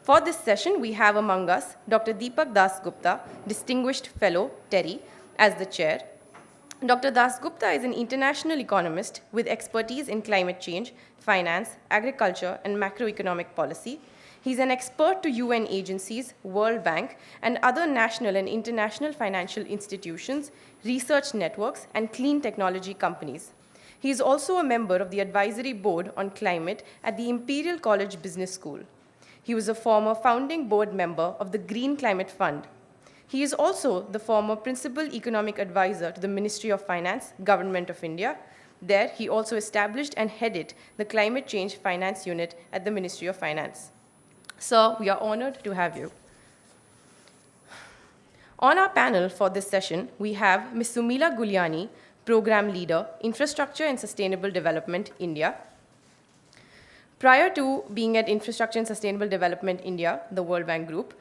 For this session, we have among us Dr. Deepak Das Gupta, Distinguished Fellow, TERI, as the chair. Dr. Das Gupta is an international economist with expertise in climate change, finance, agriculture, and macroeconomic policy. He's an expert to UN agencies, World Bank, and other national and international financial institutions, research networks, and clean technology companies. He is also a member of the advisory board on climate at the Imperial College Business School. He was a former founding board member of the Green Climate Fund. He is also the former principal economic advisor to the Ministry of Finance, Government of India. There, he also established and headed the Climate Change Finance Unit at the Ministry of Finance. Sir, we are honored to have you. On our panel for this session, we have Ms. Sumila Guliani, Program Leader, Infrastructure and Sustainable Development, India. Prior to being at Infrastructure and Sustainable Development India, the World Bank Group,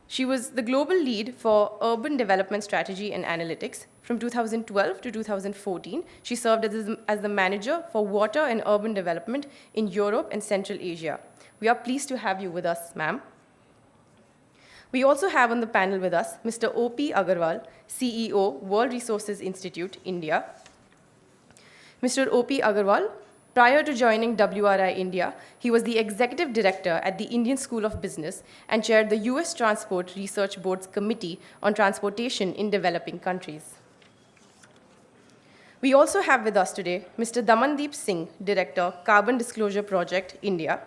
she was the global lead for urban development strategy and analytics. From 2012 to 2014, she served as the manager for water and urban development in Europe and Central Asia. We are pleased to have you with us, ma'am. We also have on the panel with us Mr. O.P. Agarwal, CEO, World Resources Institute, India. Mr. O.P. Agarwal, prior to joining WRI India, he was the executive director at the Indian School of Business and chaired the US Transport Research Board's Committee on Transportation in Developing Countries. We also have with us today Mr. Damandeep Singh, Director, Carbon Disclosure Project, India.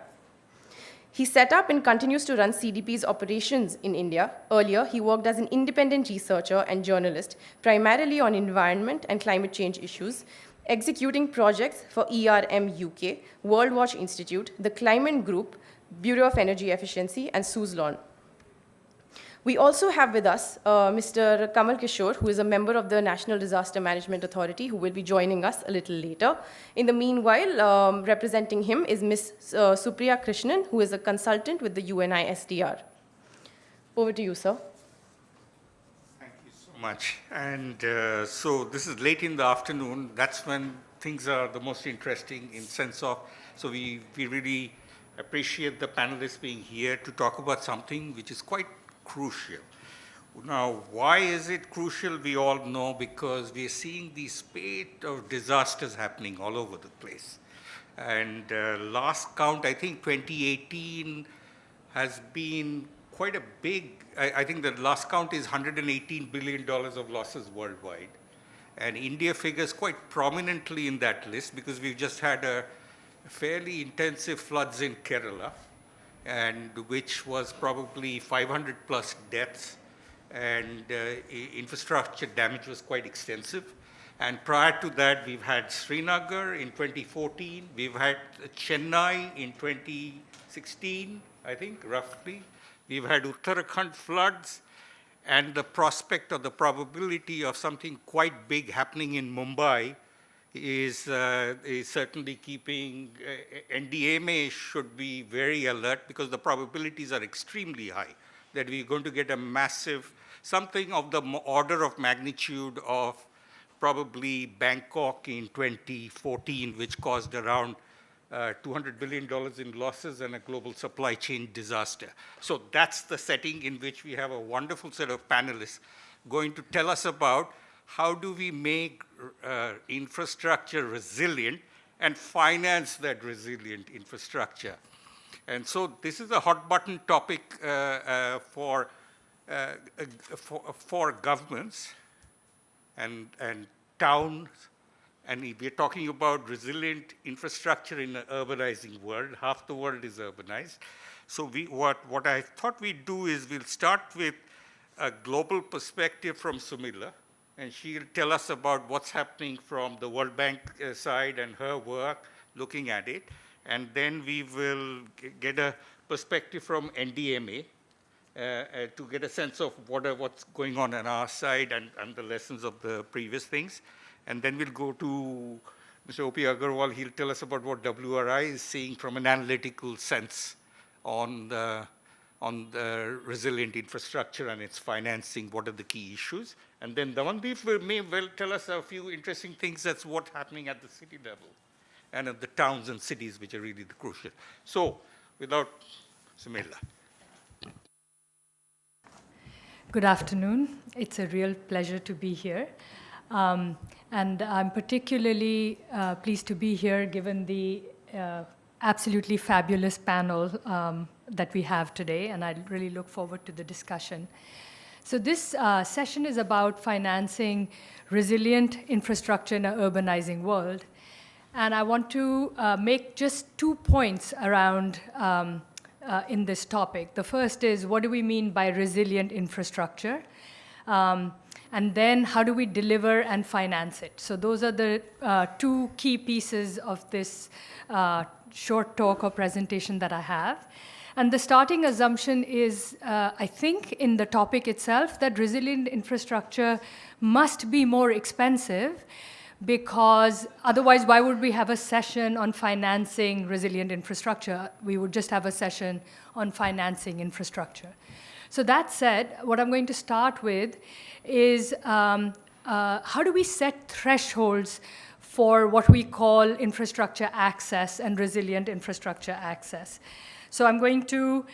He set up and continues to run CDP's operations in India. Earlier, he worked as an independent researcher and journalist, primarily on environment and climate change issues, executing projects for ERM UK, World Watch Institute, the Climate Group, Bureau of Energy Efficiency, and Suzlon. We also have with us Mr. Kamal Kishore, who is a member of the National Disaster Management Authority, who will be joining us a little later. In the meanwhile, representing him is Ms. Supriya Krishnan, who is a consultant with the UNISDR. Over to you, sir. Thank you so much. And so this is late in the afternoon. That's when things are the most interesting in sense of, so we really appreciate the panelists being here to talk about something which is quite crucial. Now, why is it crucial? We all know because we are seeing the spate of disasters happening all over the place. And last count, I think 2018 has been quite a big, I think the last count is $118 billion of losses worldwide. And India figures quite prominently in that list because we've just had a fairly intensive floods in Kerala, and which was probably 500 plus deaths, and infrastructure damage was quite extensive. And prior to that, we've had Srinagar in 2014, we've had Chennai in 2016, I think, roughly. We've had Uttarakhand floods, and the prospect or the probability of something quite big happening in Mumbai is certainly keeping, NDMA should be very alert because the probabilities are extremely high that we're going to get a massive, something of the order of magnitude of probably Bangkok in 2014, which caused around $200 billion in losses and a global supply chain disaster. So that's the setting in which we have a wonderful set of panelists going to tell us about how do we make infrastructure resilient and finance that resilient infrastructure. And so this is a hot button topic for governments and towns. And we're talking about resilient infrastructure in an urbanizing world. Half the world is urbanized. So what I thought we'd do is we'll start with a global perspective from Sumila, and she'll tell us about what's happening from the World Bank side and her work looking at it. And then we will get a perspective from NDMA to get a sense of what's going on our side and the lessons of the previous things. And then we'll go to Mr. O.P. Agarwal. He'll tell us about what WRI is seeing from an analytical sense on the resilient infrastructure and its financing, what are the key issues. And then Damandeep may well tell us a few interesting things that's what's happening at the city level and at the towns and cities, which are really the crucial. So, without Sumila. Good afternoon. It's a real pleasure to be here. And I'm particularly pleased to be here given the absolutely fabulous panel that we have today, and I really look forward to the discussion. So this session is about financing resilient infrastructure in an urbanizing world. And I want to make just 2 points around in this topic. The first is, what do we mean by resilient infrastructure? And then how do we deliver and finance it? So those are the 2 key pieces of this short talk or presentation that I have. And the starting assumption is, I think, in the topic itself, that resilient infrastructure must be more expensive, because otherwise, why would we have a session on financing resilient infrastructure? We would just have a session on financing infrastructure. So that said, what I'm going to start with is how do we set thresholds for what we call infrastructure access and resilient infrastructure access? So I'm going to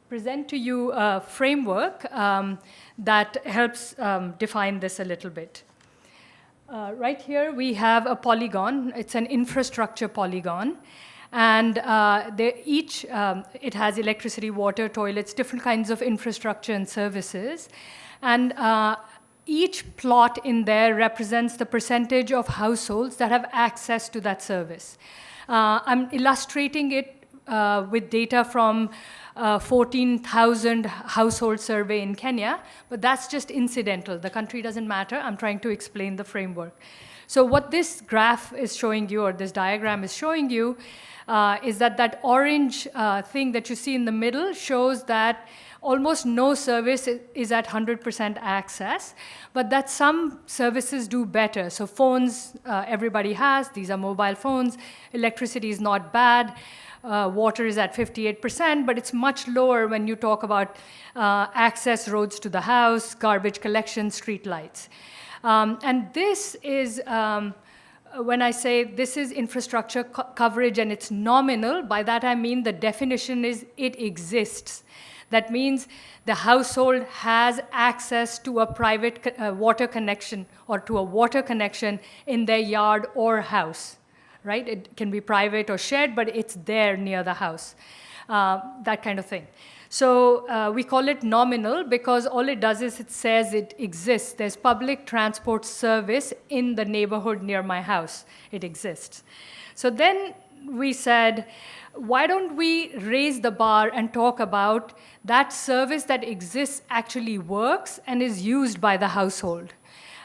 present to you a framework that helps define this a little bit. Right here, we have a polygon. It's an infrastructure polygon. And it has electricity, water, toilets, different kinds of infrastructure and services. And each plot in there represents the percentage of households that have access to that service. I'm illustrating it with data from 14,000 household survey in Kenya, but that's just incidental. The country doesn't matter. I'm trying to explain the framework. So what this graph is showing you, or this diagram is showing you, is that orange thing that you see in the middle shows that almost no service is at 100% access, but that some services do better. So phones, everybody has. These are mobile phones. Electricity is not bad. Water is at 58%, but it's much lower when you talk about access roads to the house, garbage collection, street lights. And this is, when I say this is infrastructure coverage and it's nominal, by that I mean the definition is it exists. That means the household has access to a private water connection or to a water connection in their yard or house, right? It can be private or shared, but it's there near the house, that kind of thing. So we call it nominal because all it does is it says it exists. There's public transport service in the neighborhood near my house. It exists. So then we said, why don't we raise the bar and talk about that service that exists actually works and is used by the household?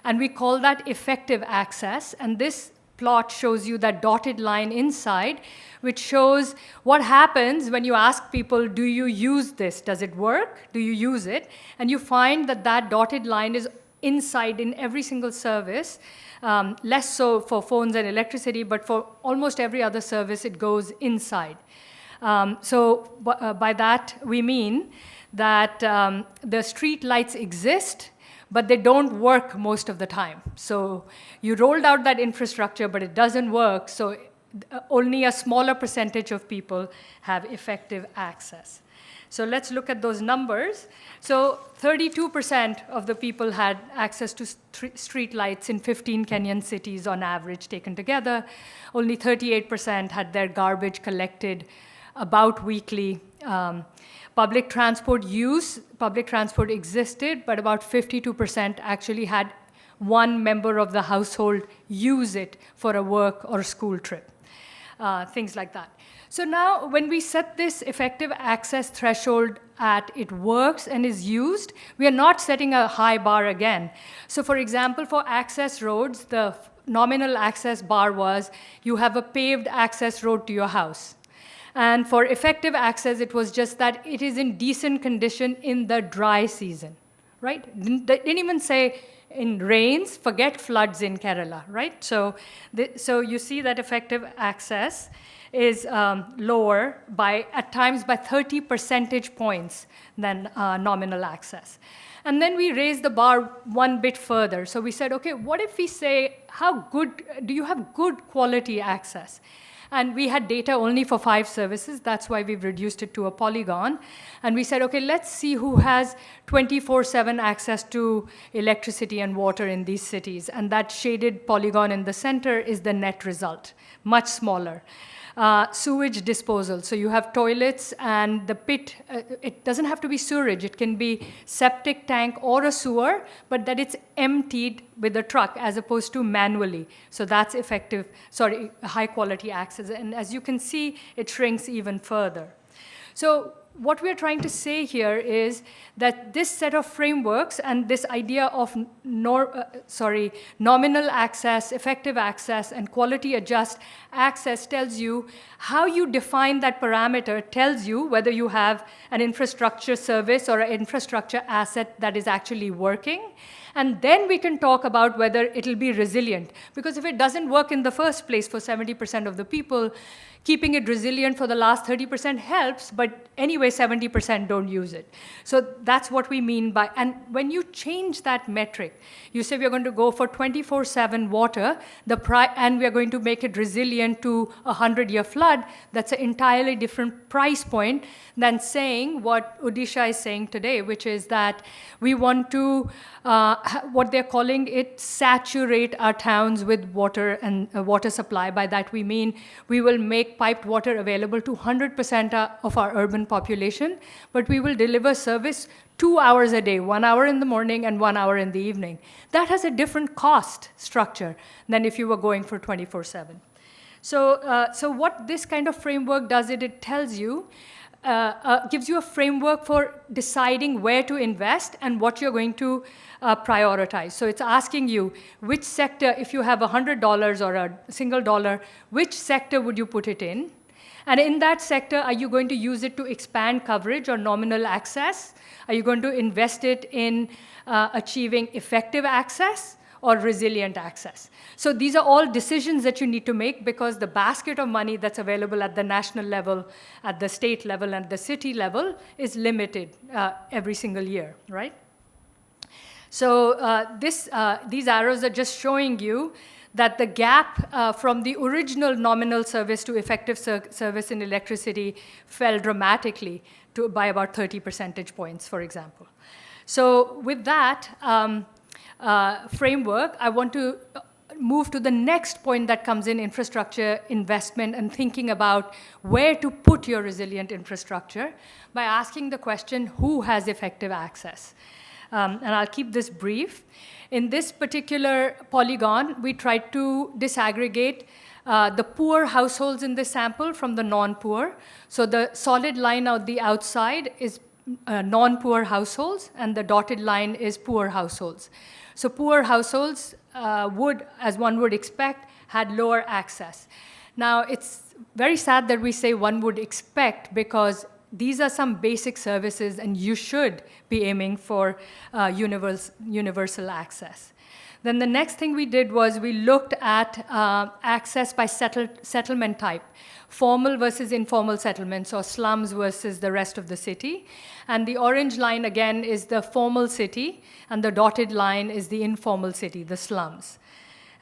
And we call that effective access. And this plot shows you that dotted line inside, which shows what happens when you ask people, do you use this? Does it work? Do you use it? And you find that that dotted line is inside in every single service, less so for phones and electricity, but for almost every other service, it goes inside. So by that, we mean that the street lights exist, but they don't work most of the time. So you rolled out that infrastructure, but it doesn't work, so only a smaller percentage of people have effective access. So let's look at those numbers. So 32% of the people had access to street lights in 15 Kenyan cities on average taken together. Only 38% had their garbage collected about weekly. Public transport existed, but about 52% actually had one member of the household use it for a work or school trip, things like that. So now when we set this effective access threshold at it works and is used, we are not setting a high bar again. So for example, for access roads, the nominal access bar was you have a paved access road to your house. And for effective access, it was just that it is in decent condition in the dry season, right? They didn't even say in rains, forget floods in Kerala, right? So you see that effective access is lower at times by 30 percentage points than nominal access. And then we raised the bar one bit further. So we said, okay, what if we say, do you have good quality access? And we had data only for 5 services. That's why we've reduced it to a polygon. And we said, okay, let's see who has 24/7 access to electricity and water in these cities. And that shaded polygon in the center is the net result, much smaller. Sewage disposal. So you have toilets and the pit. It doesn't have to be sewerage. It can be septic tank or a sewer, but that it's emptied with a truck as opposed to manually. So that's high quality access. And as you can see, it shrinks even further. So what we're trying to say here is that this set of frameworks and this idea of nominal access, effective access, and quality adjust access tells you how you define that parameter, tells you whether you have an infrastructure service or an infrastructure asset that is actually working. And then we can talk about whether it'll be resilient. Because if it doesn't work in the first place for 70% of the people, keeping it resilient for the last 30% helps, but anyway, 70% don't use it. So that's what we mean by, and when you change that metric, you say we're going to go for 24/7 water, and we're going to make it resilient to a 100-year flood, that's an entirely different price point than saying what Odisha is saying today, which is that we want to, what they're calling it, saturate our towns with water and water supply. By that we mean we will make piped water available to 100% of our urban population, but we will deliver service 2 hours a day, 1 hour in the morning and 1 hour in the evening. That has a different cost structure than if you were going for 24/7. So what this kind of framework does, it tells you, gives you a framework for deciding where to invest and what you're going to prioritize. So it's asking you which sector, if you have $100 or a single dollar, which sector would you put it in? And in that sector, are you going to use it to expand coverage or nominal access? Are you going to invest it in achieving effective access or resilient access? So these are all decisions that you need to make because the basket of money that's available at the national level, at the state level, and the city level is limited every single year, right? So these arrows are just showing you that the gap from the original nominal service to effective service in electricity fell dramatically by about 30 percentage points, for example. So with that framework, I want to move to the next point that comes in infrastructure investment and thinking about where to put your resilient infrastructure by asking the question, who has effective access? And I'll keep this brief. In this particular polygon, we tried to disaggregate the poor households in this sample from the non-poor. So the solid line on the outside is non-poor households, and the dotted line is poor households. So poor households would, as one would expect, had lower access. Now, it's very sad that we say one would expect because these are some basic services and you should be aiming for universal access. Then the next thing we did was we looked at access by settlement type, formal versus informal settlements, or slums versus the rest of the city. And the orange line, again, is the formal city, and the dotted line is the informal city, the slums.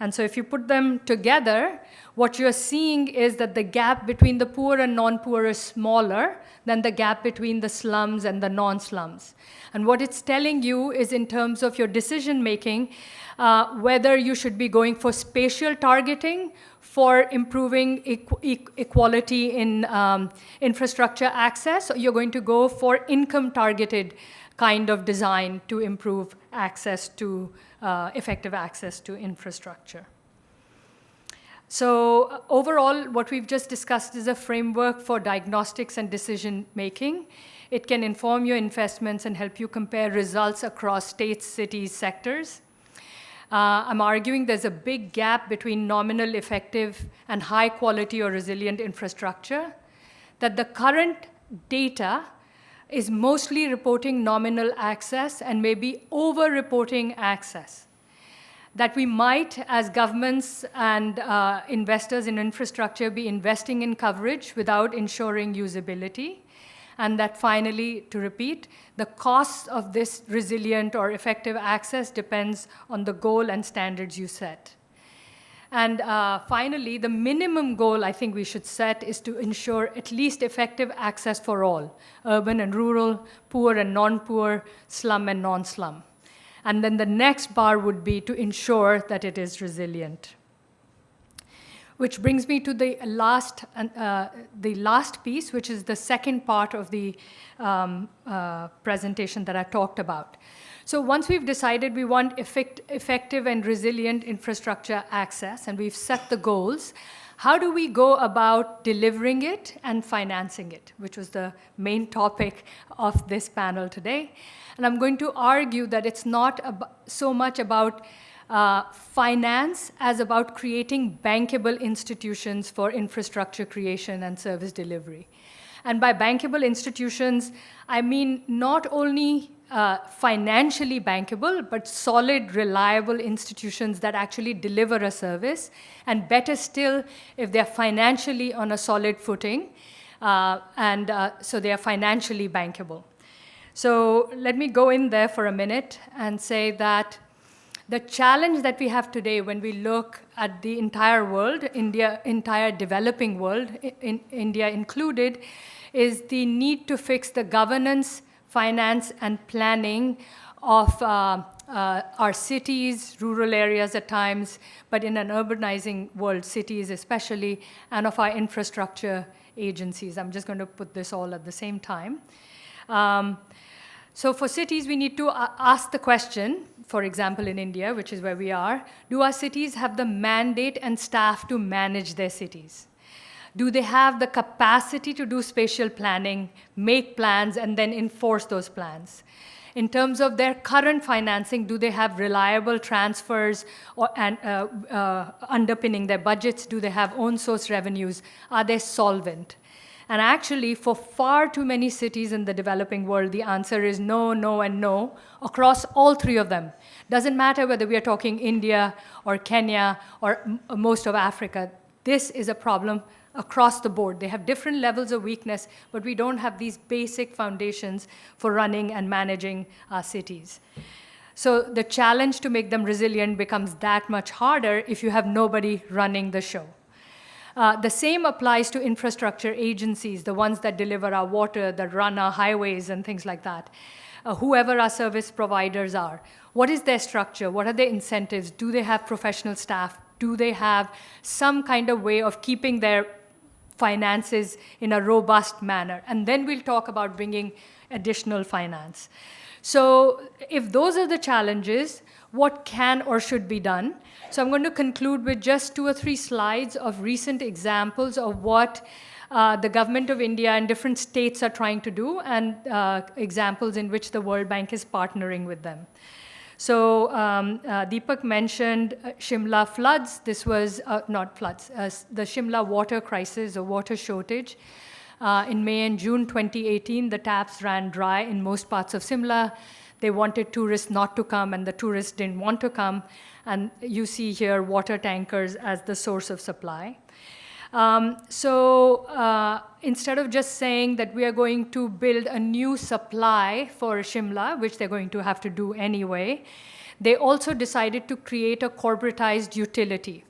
And so if you put them together, what you're seeing is that the gap between the poor and non-poor is smaller than the gap between the slums and the non-slums. And what it's telling you is in terms of your decision-making, whether you should be going for spatial targeting for improving equality in infrastructure access, or you're going to go for income-targeted kind of design to improve access to effective access to infrastructure. So overall, what we've just discussed is a framework for diagnostics and decision making. It can inform your investments and help you compare results across states, cities, sectors. I'm arguing there's a big gap between nominal, effective, and high quality or resilient infrastructure, that the current data is mostly reporting nominal access and maybe over-reporting access. That we might, as governments and investors in infrastructure, be investing in coverage without ensuring usability. And that finally, to repeat, the cost of this resilient or effective access depends on the goal and standards you set. And finally, the minimum goal I think we should set is to ensure at least effective access for all, urban and rural, poor and non-poor, slum and non-slum. And then the next bar would be to ensure that it is resilient. Which brings me to the last piece, which is the second part of the presentation that I talked about. So once we've decided we want effective and resilient infrastructure access, and we've set the goals, how do we go about delivering it and financing it, which was the main topic of this panel today. And I'm going to argue that it's not so much about finance as about creating bankable institutions for infrastructure creation and service delivery. And by bankable institutions, I mean not only financially bankable, but solid, reliable institutions that actually deliver a service, and better still, if they're financially on a solid footing, so they are financially bankable. So let me go in there for a minute and say that the challenge that we have today when we look at the entire world, entire developing world, India included, is the need to fix the governance, finance, and planning of our cities, rural areas at times, but in an urbanizing world, cities especially, and of our infrastructure agencies. I'm just going to put this all at the same time. So for cities, we need to ask the question, for example, in India, which is where we are, do our cities have the mandate and staff to manage their cities? Do they have the capacity to do spatial planning, make plans, and then enforce those plans? In terms of their current financing, do they have reliable transfers and underpinning their budgets? Do they have own source revenues? Are they solvent? And actually, for far too many cities in the developing world, the answer is no, no, and no, across all three of them. Doesn't matter whether we are talking India or Kenya or most of Africa. This is a problem across the board. They have different levels of weakness, but we don't have these basic foundations for running and managing our cities. So the challenge to make them resilient becomes that much harder if you have nobody running the show. The same applies to infrastructure agencies, the ones that deliver our water, that run our highways and things like that. Whoever our service providers are. What is their structure? What are their incentives? Do they have professional staff? Do they have some kind of way of keeping their finances in a robust manner? And then we'll talk about bringing additional finance. So if those are the challenges, what can or should be done? So I'm going to conclude with just 2 or 3 slides of recent examples of what the government of India and different states are trying to do, and examples in which the World Bank is partnering with them. So Deepak mentioned Shimla floods. This was not floods, the Shimla water crisis or water shortage. In May and June 2018, the taps ran dry in most parts of Shimla. They wanted tourists not to come, and the tourists didn't want to come. And you see here water tankers as the source of supply. Instead of just saying that we are going to build a new supply for Shimla, which they're going to have to do anyway, they also decided to create a corporatized utility.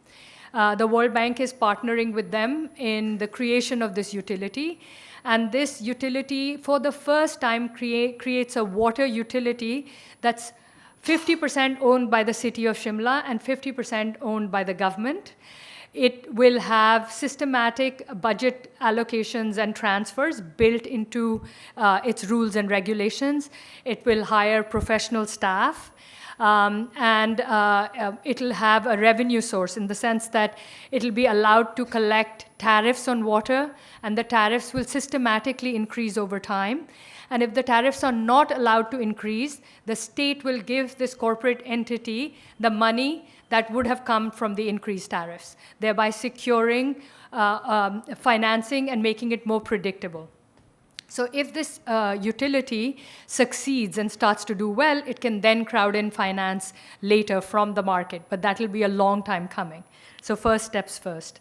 The World Bank is partnering with them in the creation of this utility. And this utility, for the first time, creates a water utility that's 50% owned by the city of Shimla and 50% owned by the government. It will have systematic budget allocations and transfers built into its rules and regulations. It will hire professional staff. It'll have a revenue source in the sense that it'll be allowed to collect tariffs on water, and the tariffs will systematically increase over time. And if the tariffs are not allowed to increase, the state will give this corporate entity the money that would have come from the increased tariffs, thereby securing financing and making it more predictable. So if this utility succeeds and starts to do well, it can then crowd in finance later from the market, but that will be a long time coming. So first steps first.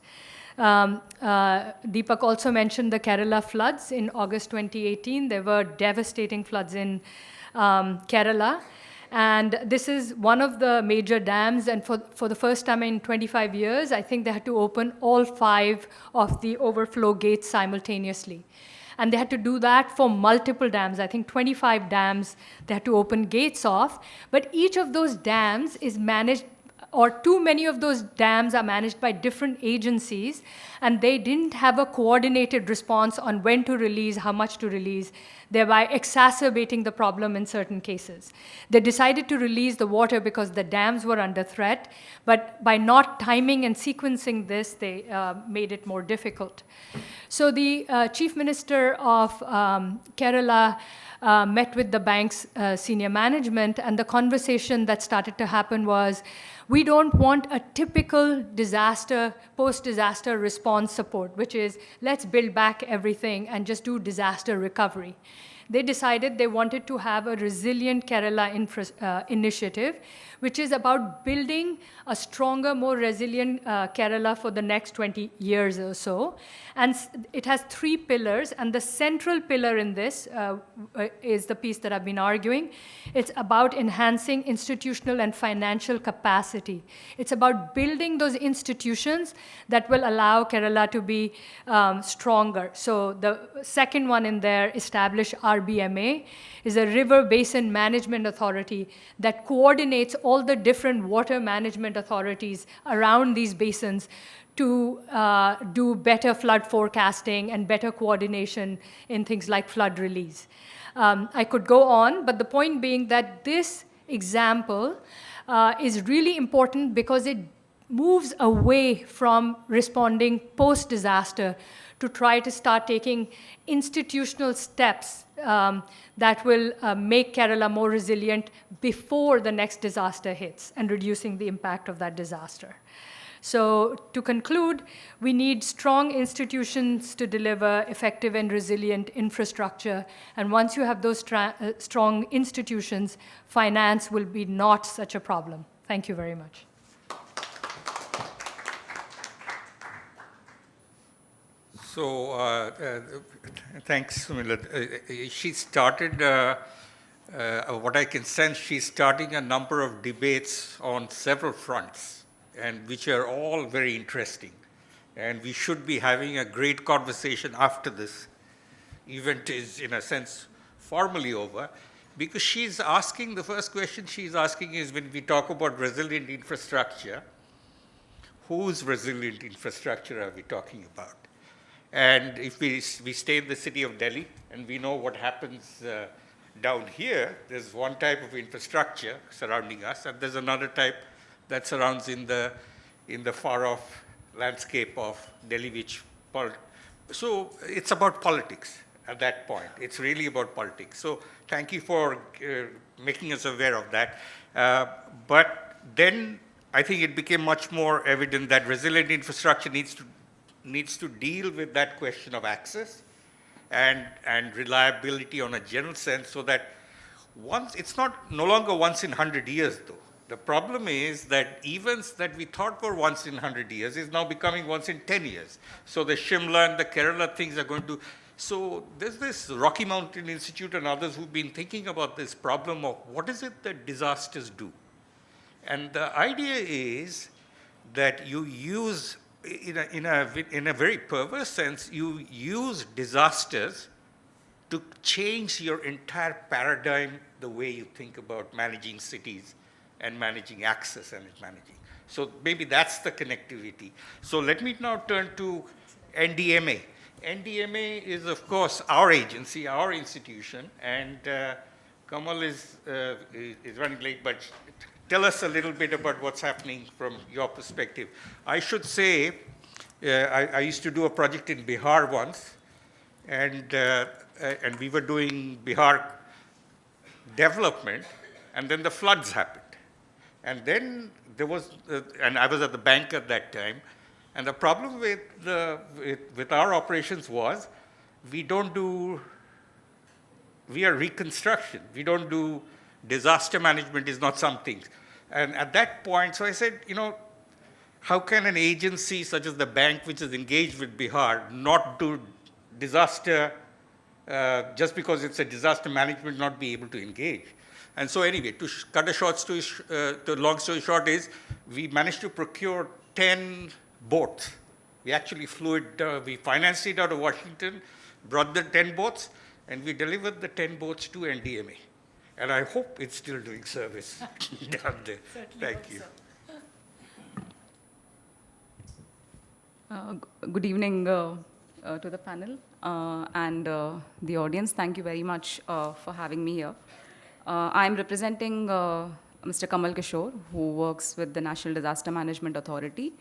Deepak also mentioned the Kerala floods in August 2018. There were devastating floods in Kerala. And this is one of the major dams, and for the first time in 25 years, I think they had to open all 5 of the overflow gates simultaneously. And they had to do that for multiple dams. I think 25 dams they had to open gates of. But each of those dams is managed, or too many of those dams are managed by different agencies, and they didn't have a coordinated response on when to release, how much to release, thereby exacerbating the problem in certain cases. They decided to release the water because the dams were under threat, but by not timing and sequencing this, they made it more difficult. So the Chief Minister of Kerala met with the bank's senior management, and the conversation that started to happen was, we don't want a typical disaster, post-disaster response support, which is let's build back everything and just do disaster recovery. They decided they wanted to have a resilient Kerala initiative, which is about building a stronger, more resilient Kerala for the next 20 years or so. And it has 3 pillars, and the central pillar in this is the piece that I've been arguing. It's about enhancing institutional and financial capacity. It's about building those institutions that will allow Kerala to be stronger. So the second one in there, establish RBMA, is a River Basin Management Authority that coordinates all the different water management authorities around these basins to do better flood forecasting and better coordination in things like flood release. I could go on, but the point being that this example is really important because it moves away from responding post-disaster to try to start taking institutional steps that will make Kerala more resilient before the next disaster hits and reducing the impact of that disaster. So to conclude, we need strong institutions to deliver effective and resilient infrastructure. And once you have those strong institutions, finance will be not such a problem. Thank you very much. So thanks, Sumila. She started, what I can sense, she's starting a number of debates on several fronts, and which are all very interesting. And we should be having a great conversation after this event is, in a sense, formally over, because she's asking, the first question she's asking is, when we talk about resilient infrastructure, whose resilient infrastructure are we talking about? And if we stay in the city of Delhi, and we know what happens down here, there's one type of infrastructure surrounding us, and there's another type that surrounds in the far-off landscape of Delhi, so it's about politics at that point. It's really about politics. So thank you for making us aware of that. But then I think it became much more evident that resilient infrastructure needs to deal with that question of access and reliability on a general sense, so that it's no longer once in 100 years though. The problem is that events that we thought were once in 100 years is now becoming once in 10 years. So the Shimla and the Kerala things are going to, so there's this Rocky Mountain Institute and others who've been thinking about this problem of what is it that disasters do? And the idea is that you use, in a very perverse sense, you use disasters to change your entire paradigm, the way you think about managing cities and managing access and managing. So maybe that's the connectivity. So let me now turn to NDMA. NDMA is, of course, our agency, our institution, and Kamal is running late, but tell us a little bit about what's happening from your perspective. I should say, I used to do a project in Bihar once, and we were doing Bihar development, and then the floods happened. And then there was, and I was at the bank at that time, and the problem with our operations was we are reconstruction. We don't do disaster management is not something. And at that point, so I said, how can an agency such as the bank, which is engaged with Bihar, not do disaster, just because it's a disaster management, not be able to engage? And so anyway, to cut a short story, the long story short is, we managed to procure 10 boats. We actually flew it, we financed it out of Washington, brought the 10 boats, and we delivered the 10 boats to NDMA. And I hope it's still doing service down there. Thank you. Good evening to the panel and the audience. Thank you very much for having me here. I'm representing Mr. Kamal Kishore, who works with the National Disaster Management Authority.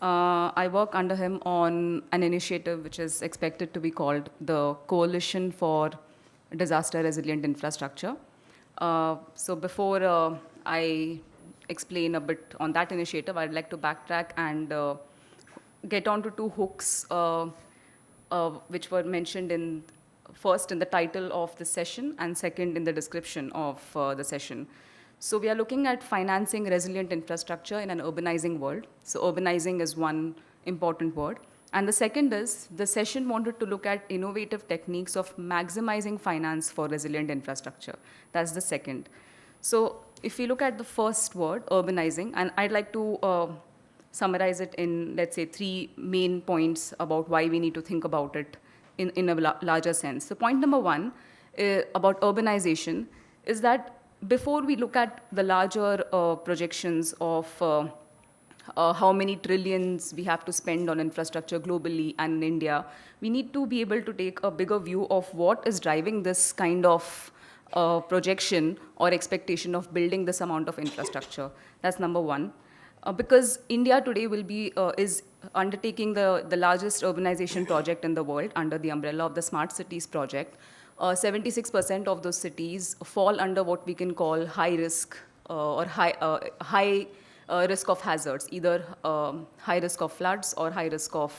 I work under him on an initiative which is expected to be called the Coalition for Disaster Resilient Infrastructure. So before I explain a bit on that initiative, I'd like to backtrack and get on to two hooks which were mentioned first in the title of the session and second in the description of the session. So we are looking at financing resilient infrastructure in an urbanizing world. So urbanizing is one important word. And the second is, the session wanted to look at innovative techniques of maximizing finance for resilient infrastructure. That's the second. So if we look at the first word, urbanizing, and I'd like to summarize it in, let's say, 3 main points about why we need to think about it in a larger sense. So point number 1 about urbanization is that before we look at the larger projections of how many trillions we have to spend on infrastructure globally and in India, we need to be able to take a bigger view of what is driving this kind of projection or expectation of building this amount of infrastructure. That's number 1. Because India today is undertaking the largest urbanization project in the world under the umbrella of the Smart Cities project. 76% of those cities fall under what we can call high risk or high risk of hazards, either high risk of floods or high risk of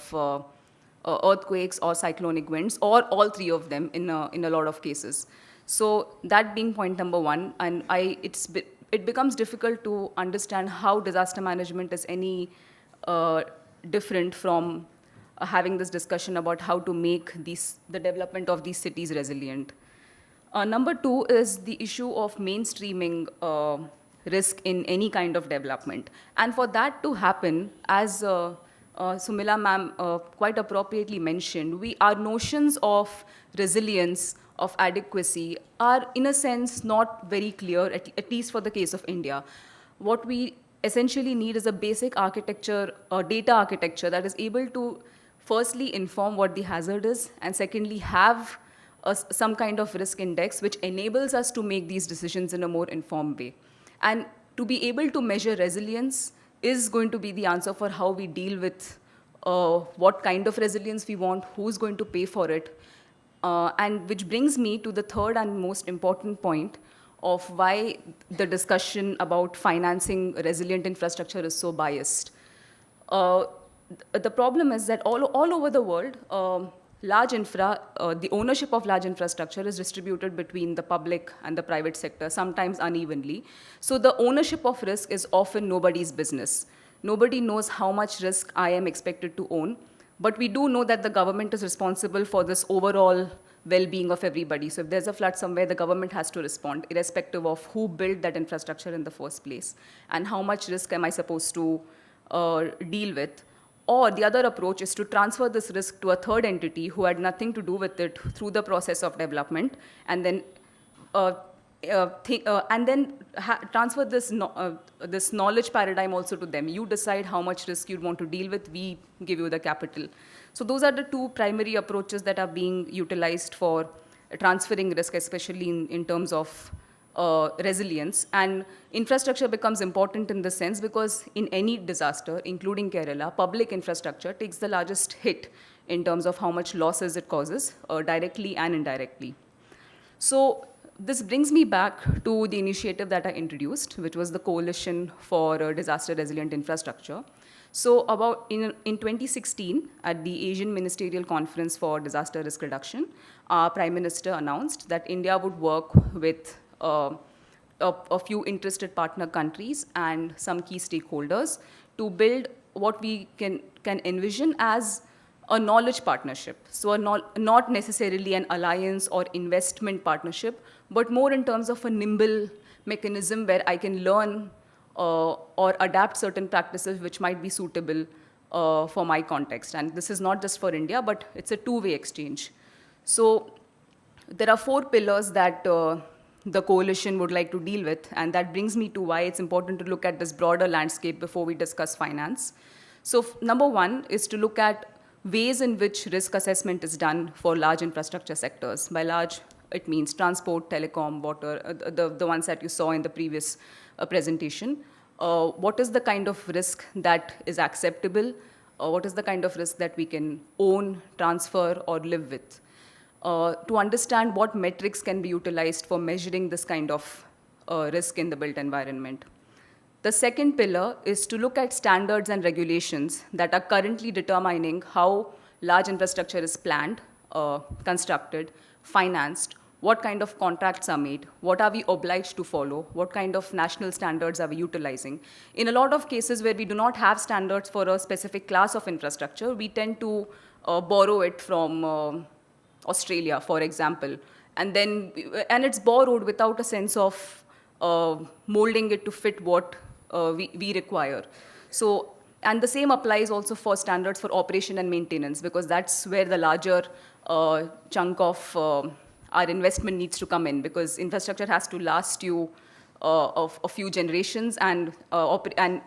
earthquakes or cyclonic winds, or all 3 of them in a lot of cases. So that being point number 1, and it becomes difficult to understand how disaster management is any different from having this discussion about how to make the development of these cities resilient. Number 2 is the issue of mainstreaming risk in any kind of development. And for that to happen, as Sumila ma'am quite appropriately mentioned, our notions of resilience, of adequacy, are in a sense not very clear, at least for the case of India. What we essentially need is a basic architecture, data architecture that is able to firstly inform what the hazard is, and secondly have some kind of risk index which enables us to make these decisions in a more informed way. And to be able to measure resilience is going to be the answer for how we deal with what kind of resilience we want, who's going to pay for it, and which brings me to the third and most important point of why the discussion about financing resilient infrastructure is so biased. The problem is that all over the world, the ownership of large infrastructure is distributed between the public and the private sector, sometimes unevenly. So the ownership of risk is often nobody's business. Nobody knows how much risk I am expected to own, but we do know that the government is responsible for this overall well-being of everybody. So if there's a flood somewhere, the government has to respond, irrespective of who built that infrastructure in the first place, and how much risk am I supposed to deal with. Or the other approach is to transfer this risk to a third entity who had nothing to do with it through the process of development, and then transfer this knowledge paradigm also to them. You decide how much risk you want to deal with, we give you the capital. So those are the 2 primary approaches that are being utilized for transferring risk, especially in terms of resilience. And infrastructure becomes important in this sense because in any disaster, including Kerala, public infrastructure takes the largest hit in terms of how much losses it causes, directly and indirectly. So this brings me back to the initiative that I introduced, which was the Coalition for Disaster Resilient Infrastructure. So in 2016, at the Asian Ministerial Conference for Disaster Risk Reduction, our Prime Minister announced that India would work with a few interested partner countries and some key stakeholders to build what we can envision as a knowledge partnership. So not necessarily an alliance or investment partnership, but more in terms of a nimble mechanism where I can learn or adapt certain practices which might be suitable for my context. And this is not just for India, but it's a two-way exchange. So there are 4 pillars that the coalition would like to deal with, and that brings me to why it's important to look at this broader landscape before we discuss finance. So number 1 is to look at ways in which risk assessment is done for large infrastructure sectors. By large, it means transport, telecom, water, the ones that you saw in the previous presentation. What is the kind of risk that is acceptable? What is the kind of risk that we can own, transfer, or live with? To understand what metrics can be utilized for measuring this kind of risk in the built environment. The second pillar is to look at standards and regulations that are currently determining how large infrastructure is planned, constructed, financed, what kind of contracts are made, what are we obliged to follow, what kind of national standards are we utilizing. In a lot of cases where we do not have standards for a specific class of infrastructure, we tend to borrow it from Australia, for example, and it's borrowed without a sense of molding it to fit what we require. So, and the same applies also for standards for operation and maintenance, because that's where the larger chunk of our investment needs to come in, because infrastructure has to last you of a few generations, and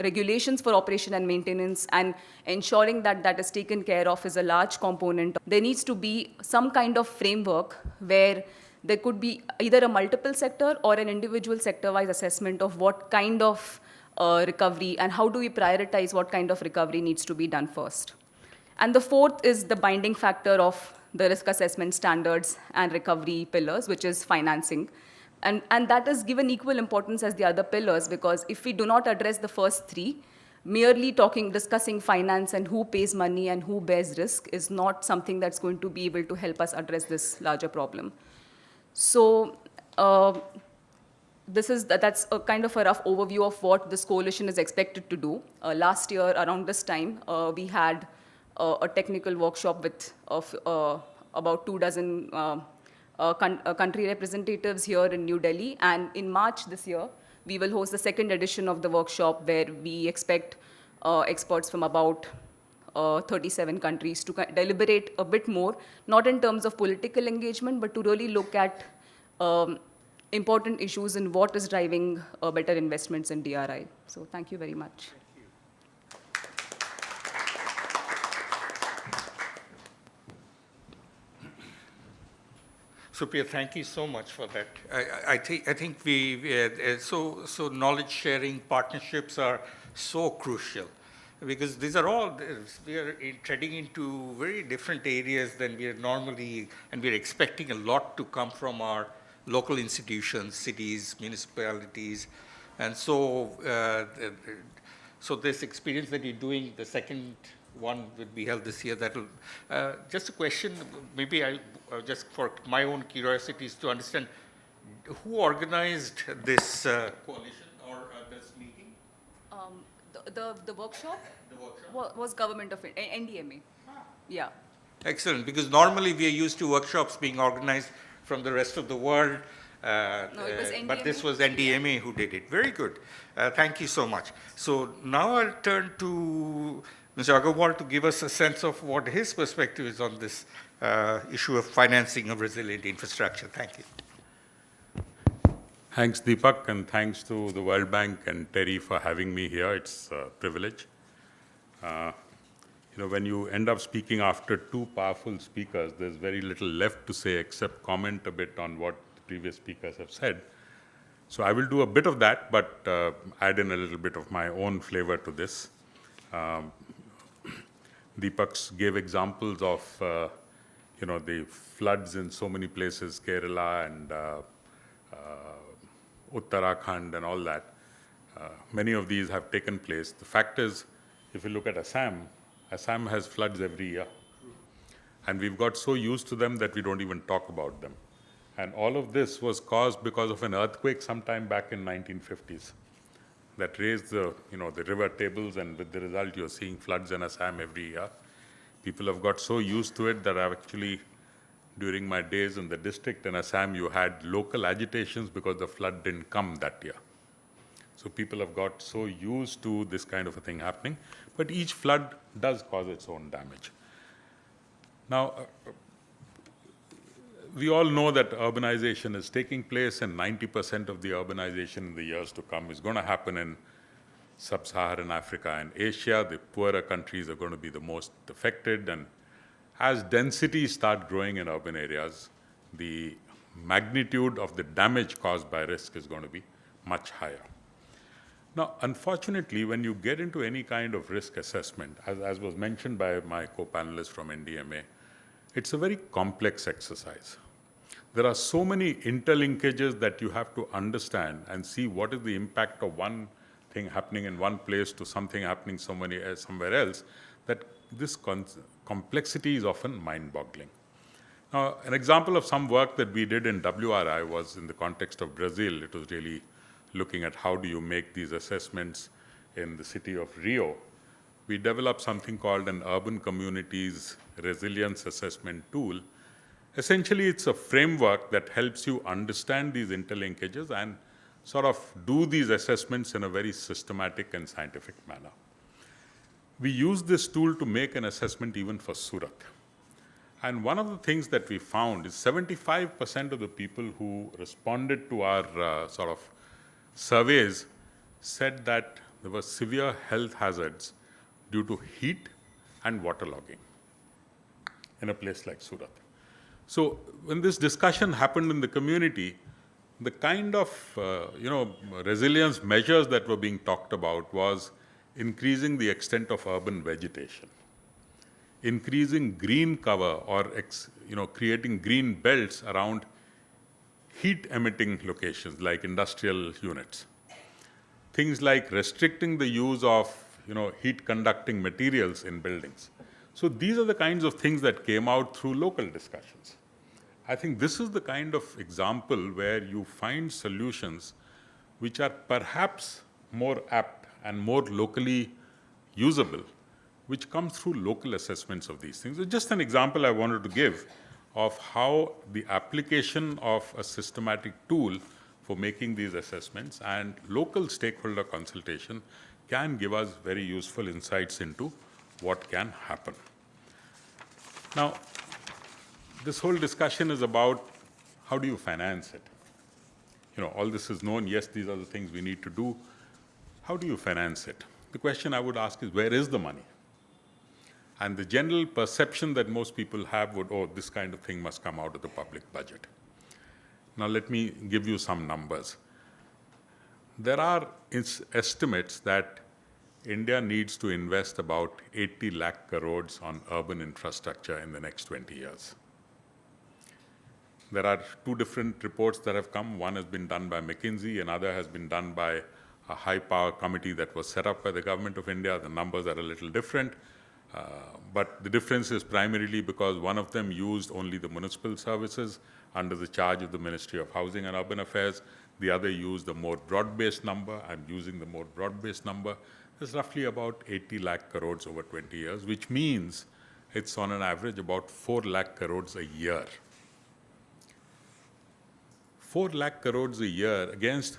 regulations for operation and maintenance and ensuring that that is taken care of is a large component. There needs to be some kind of framework where there could be either a multiple sector or an individual sector-wise assessment of what kind of recovery and how do we prioritize what kind of recovery needs to be done first. And the fourth is the binding factor of the risk assessment standards and recovery pillars, which is financing. And that is given equal importance as the other pillars, because if we do not address the first 3, merely discussing finance and who pays money and who bears risk is not something that's going to be able to help us address this larger problem. So that's a kind of a rough overview of what this coalition is expected to do. Last year, around this time, we had a technical workshop with about 24 country representatives here in New Delhi. And in March this year, we will host the second edition of the workshop, where we expect experts from about 37 countries to deliberate a bit more, not in terms of political engagement, but to really look at important issues and what is driving better investments in DRI. So thank you very much. Supriya, thank you so much for that. I think so knowledge sharing partnerships are so crucial, because these are all, we are treading into very different areas than we are normally, and we are expecting a lot to come from our local institutions, cities, municipalities. And so, so this experience that you're doing, the second one will be held this year. That'll just a question, maybe just for my own curiosity, is to understand who organized this coalition or this meeting? The workshop? The workshop was government of NDMA. Yeah. Excellent, because normally we are used to workshops being organized from the rest of the world. No, it was NDMA. But this was NDMA who did it. Very good. Thank you so much. So now I'll turn to Mr. Agarwal to give us a sense of what his perspective is on this issue of financing of resilient infrastructure. Thank you. Thanks, Deepak, and thanks to the World Bank and Terry for having me here. It's a privilege. When you end up speaking after 2 powerful speakers, there's very little left to say except comment a bit on what the previous speakers have said. So I will do a bit of that, but add in a little bit of my own flavor to this. Deepak gave examples of, the floods in so many places, Kerala and Uttarakhand and all that. Many of these have taken place. The fact is, if you look at Assam has floods every year. And we've got so used to them that we don't even talk about them. And all of this was caused because of an earthquake sometime back in 1950s that raised the river tables, and with the result you're seeing floods in Assam every year. People have got so used to it that I've actually during my days in the district in Assam, you had local agitations because the flood didn't come that year. So people have got so used to this kind of a thing happening, but each flood does cause its own damage. Now, we all know that urbanization is taking place, and 90% of the urbanization in the years to come is going to happen in sub-Saharan Africa and Asia. The poorer countries are going to be the most affected, and as densities start growing in urban areas, the magnitude of the damage caused by risk is going to be much higher. Now, unfortunately, when you get into any kind of risk assessment, as was mentioned by my co-panelist from NDMA, it's a very complex exercise. There are so many interlinkages that you have to understand and see what is the impact of one thing happening in one place to something happening somewhere else, that this complexity is often mind-boggling. Now, an example of some work that we did in WRI was in the context of Brazil. It was really looking at how do you make these assessments in the city of Rio. We developed something called an Urban Communities Resilience Assessment Tool. Essentially, it's a framework that helps you understand these interlinkages and sort of do these assessments in a very systematic and scientific manner. We used this tool to make an assessment even for Surat. And one of the things that we found is 75% of the people who responded to our sort of surveys said that there were severe health hazards due to heat and waterlogging in a place like Surat. So when this discussion happened in the community, the kind of resilience measures that were being talked about was increasing the extent of urban vegetation, increasing green cover, or creating green belts around heat-emitting locations like industrial units. Things like restricting the use of heat-conducting materials in buildings. So these are the kinds of things that came out through local discussions. I think this is the kind of example where you find solutions which are perhaps more apt and more locally usable, which come through local assessments of these things. So just an example I wanted to give of how the application of a systematic tool for making these assessments and local stakeholder consultation can give us very useful insights into what can happen. Now, this whole discussion is about how do you finance it? All this is known. Yes, these are the things we need to do. How do you finance it? The question I would ask is, where is the money? And the general perception that most people have would, this kind of thing must come out of the public budget. Now, let me give you some numbers. There are estimates that India needs to invest about 80 lakh crores on urban infrastructure in the next 20 years. There are two different reports that have come. One has been done by McKinsey, another has been done by a high-power committee that was set up by the government of India. The numbers are a little different, but the difference is primarily because one of them used only the municipal services under the charge of the Ministry of Housing and Urban Affairs. The other used a more broad-based number. I'm using the more broad-based number. There's roughly about 80 lakh crores over 20 years, which means it's on an average about 4 lakh crores a year. 4 lakh crores a year against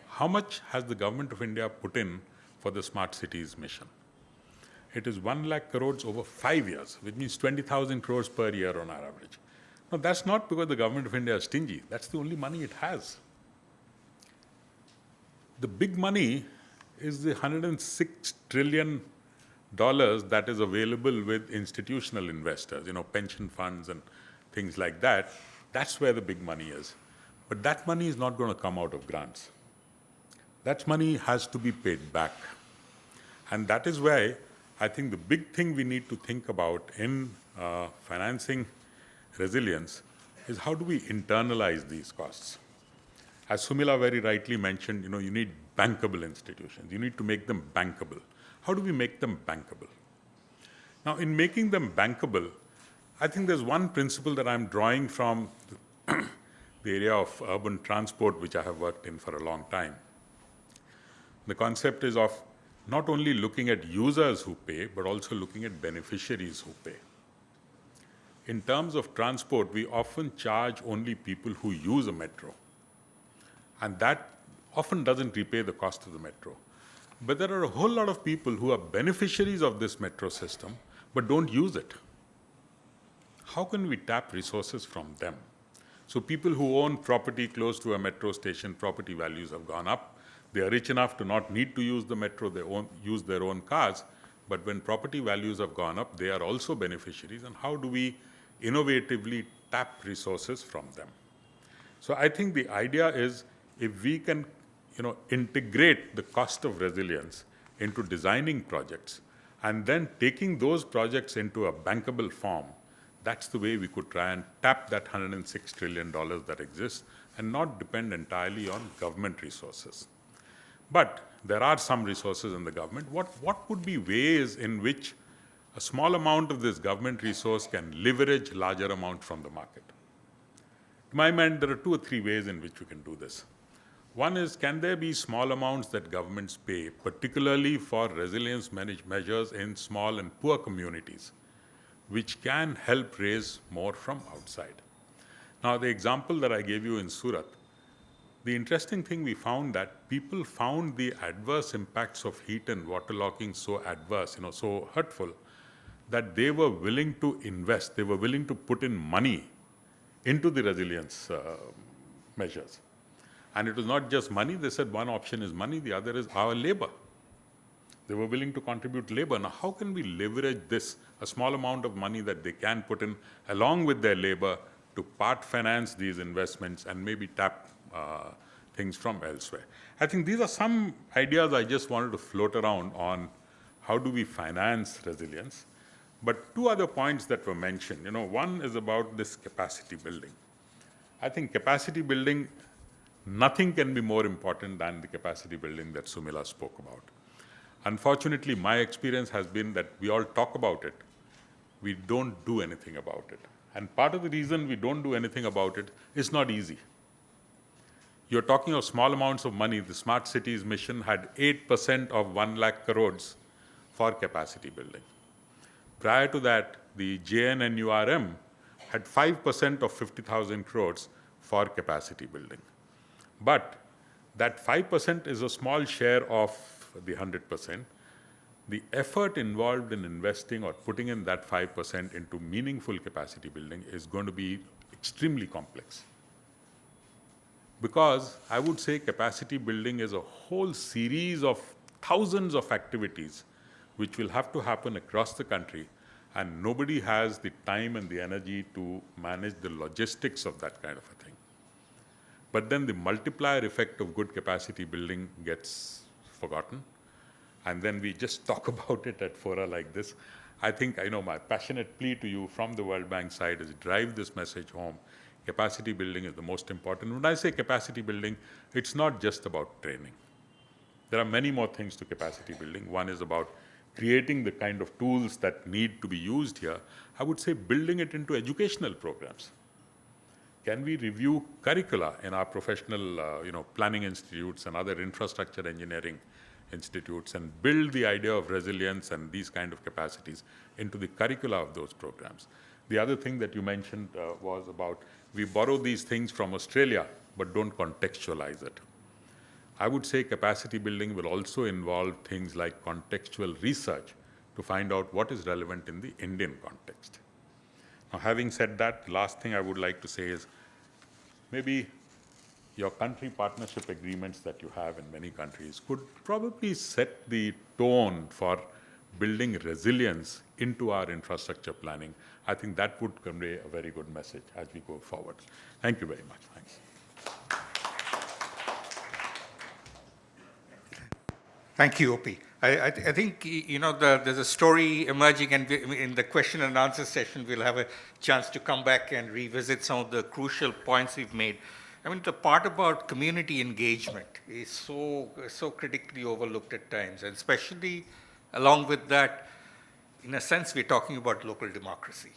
how much has the government of India put in for the smart cities mission? It is 1 lakh crores over 5 years, which means 20,000 crores per year on our average. Now, that's not because the government of India is stingy. That's the only money it has. The big money is the $106 trillion that is available with institutional investors, pension funds and things like that. That's where the big money is. But that money is not going to come out of grants. That money has to be paid back. And that is why I think the big thing we need to think about in financing resilience is how do we internalize these costs? As Sumila very rightly mentioned, you need bankable institutions. You need to make them bankable. How do we make them bankable? Now, in making them bankable, I think there's one principle that I'm drawing from the area of urban transport, which I have worked in for a long time. The concept is of not only looking at users who pay, but also looking at beneficiaries who pay. in terms of transport, we often charge only people who use a metro. And that often doesn't repay the cost of the metro. But there are a whole lot of people who are beneficiaries of this metro system but don't use it. How can we tap resources from them? So people who own property close to a metro station, property values have gone up. They are rich enough to not need to use the metro, they use their own cars. But when property values have gone up, they are also beneficiaries. And how do we innovatively tap resources from them? So I think the idea is if we can integrate the cost of resilience into designing projects and then taking those projects into a bankable form, that's the way we could try and tap that $106 trillion that exists and not depend entirely on government resources. But there are some resources in the government. What would be ways in which a small amount of this government resource can leverage larger amount from the market? To my mind, there are 2 or 3 ways in which we can do this. One is, can there be small amounts that governments pay, particularly for resilience measures in small and poor communities, which can help raise more from outside? Now, the example that I gave you in Surat, the interesting thing we found that people found the adverse impacts of heat and waterlogging so adverse, so hurtful, that they were willing to invest, they were willing to put in money into the resilience measures. And it was not just money. They said one option is money, the other is our labor. They were willing to contribute labor. Now, how can we leverage this, a small amount of money that they can put in along with their labor to part finance these investments and maybe tap things from elsewhere? I think these are some ideas I just wanted to float around on how do we finance resilience. But 2 other points that were mentioned. One is about this capacity building. I think capacity building, nothing can be more important than the capacity building that Sumila spoke about. Unfortunately, my experience has been that we all talk about it. We don't do anything about it. And part of the reason we don't do anything about it is not easy. You're talking of small amounts of money. The Smart Cities mission had 8% of 1 lakh crores for capacity building. Prior to that, the JNNURM had 5% of 50,000 crores for capacity building. But that 5% is a small share of the 100%. The effort involved in investing or putting in that 5% into meaningful capacity building is going to be extremely complex. Because I would say capacity building is a whole series of thousands of activities which will have to happen across the country, and nobody has the time and the energy to manage the logistics of that kind of a thing. But then the multiplier effect of good capacity building gets forgotten. And then we just talk about it at fora like this. I think my passionate plea to you from the World Bank side is drive this message home. Capacity building is the most important. When I say capacity building, it's not just about training. There are many more things to capacity building. One is about creating the kind of tools that need to be used here. I would say building it into educational programs. Can we review curricula in our professional planning institutes and other infrastructure engineering institutes and build the idea of resilience and these kind of capacities into the curricula of those programs? The other thing that you mentioned was about we borrow these things from Australia but don't contextualize it. I would say capacity building will also involve things like contextual research to find out what is relevant in the Indian context. Now, having said that, last thing I would like to say is maybe your country partnership agreements that you have in many countries could probably set the tone for building resilience into our infrastructure planning. I think that would convey a very good message as we go forward. Thank you very much. Thanks. Thank you, OP. I think, there's a story emerging, and in the question and answer session, we'll have a chance to come back and revisit some of the crucial points we've made. I mean, the part about community engagement is so critically overlooked at times, and especially along with that, in a sense, we're talking about local democracy.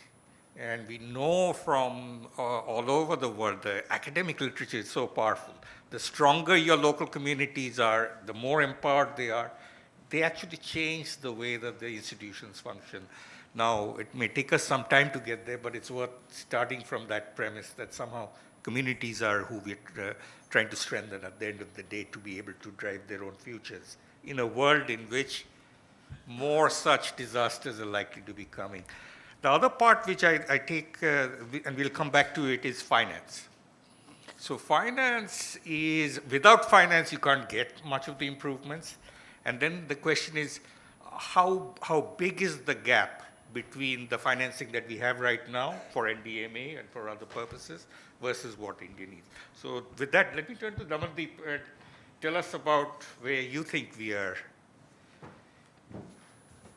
And we know from all over the world, the academic literature is so powerful. The stronger your local communities are, the more empowered they are. They actually change the way that the institutions function. Now, it may take us some time to get there, but it's worth starting from that premise that somehow communities are who we're trying to strengthen at the end of the day to be able to drive their own futures in a world in which more such disasters are likely to be coming. The other part which I take, and we'll come back to it, is finance. So finance is, without finance, you can't get much of the improvements. And then the question is, how big is the gap between the financing that we have right now for NDMA and for other purposes versus what India needs? So with that, let me turn to Damandeep. Tell us about where you think we are,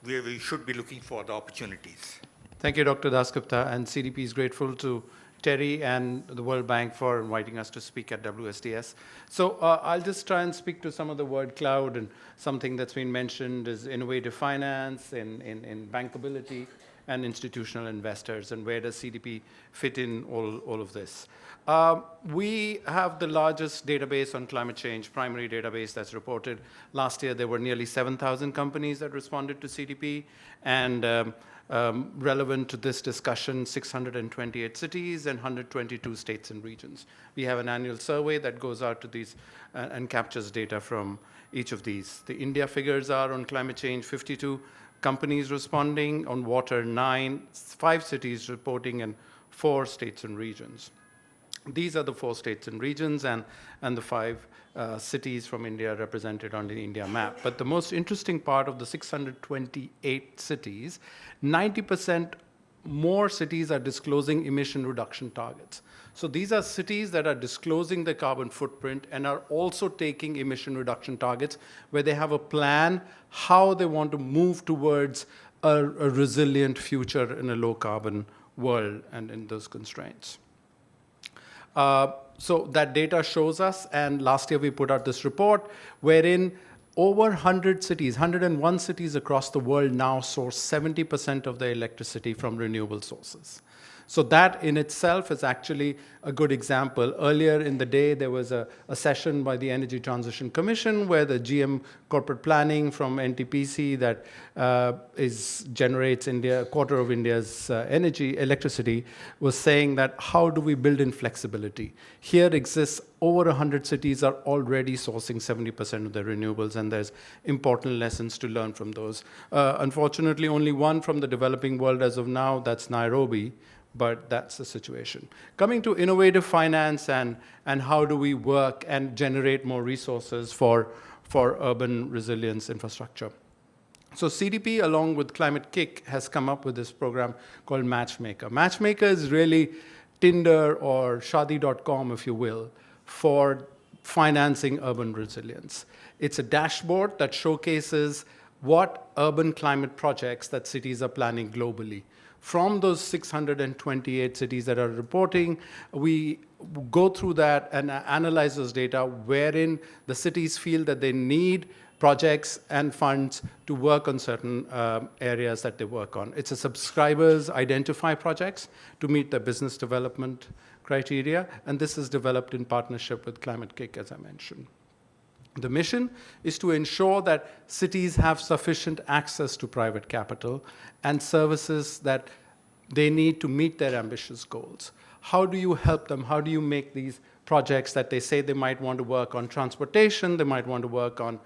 where we should be looking for the opportunities. Thank you, Dr. Dasgupta, and CDP is grateful to Terry and the World Bank for inviting us to speak at WSDS. So I'll just try and speak to some of the word cloud, and something that's been mentioned is innovative finance in bankability and institutional investors, and where does CDP fit in all of this? We have the largest database on climate change, primary database that's reported. Last year, there were nearly 7,000 companies that responded to CDP, and relevant to this discussion, 628 cities and 122 states and regions. We have an annual survey that goes out to these and captures data from each of these. The India figures are on climate change, 52 companies responding, on water 9, 5 cities reporting, and 4 states and regions. These are the 4 states and regions and the 5 cities from India represented on the India map. But the most interesting part of the 628 cities, 90% more cities are disclosing emission reduction targets. So these are cities that are disclosing the carbon footprint and are also taking emission reduction targets, where they have a plan how they want to move towards a resilient future in a low carbon world and in those constraints. So that data shows us, and last year we put out this report wherein over 100 cities, 101 cities across the world now source 70% of their electricity from renewable sources. So that in itself is actually a good example. Earlier in the day, there was a session by the Energy Transition Commission where the GM corporate planning from NTPC that generates a quarter of India's electricity was saying that how do we build in flexibility? Here exists over 100 cities are already sourcing 70% of their renewables, and there's important lessons to learn from those. Unfortunately, only one from the developing world as of now, that's Nairobi. But that's the situation. Coming to innovative finance and how do we work and generate more resources for urban resilience infrastructure. So CDP, along with Climate Kick, has come up with this program called Matchmaker. Matchmaker is really Tinder or Shadi.com, if you will, for financing urban resilience. It's a dashboard that showcases what urban climate projects that cities are planning globally. From those 628 cities that are reporting, we go through that and analyze those data wherein the cities feel that they need projects and funds to work on certain areas that they work on. It's a subscribers identify projects to meet their business development criteria, and this is developed in partnership with Climate Kick, as I mentioned. The mission is to ensure that cities have sufficient access to private capital and services that they need to meet their ambitious goals. How do you help them? How do you make these projects that they say they might want to work on transportation, they might want to work on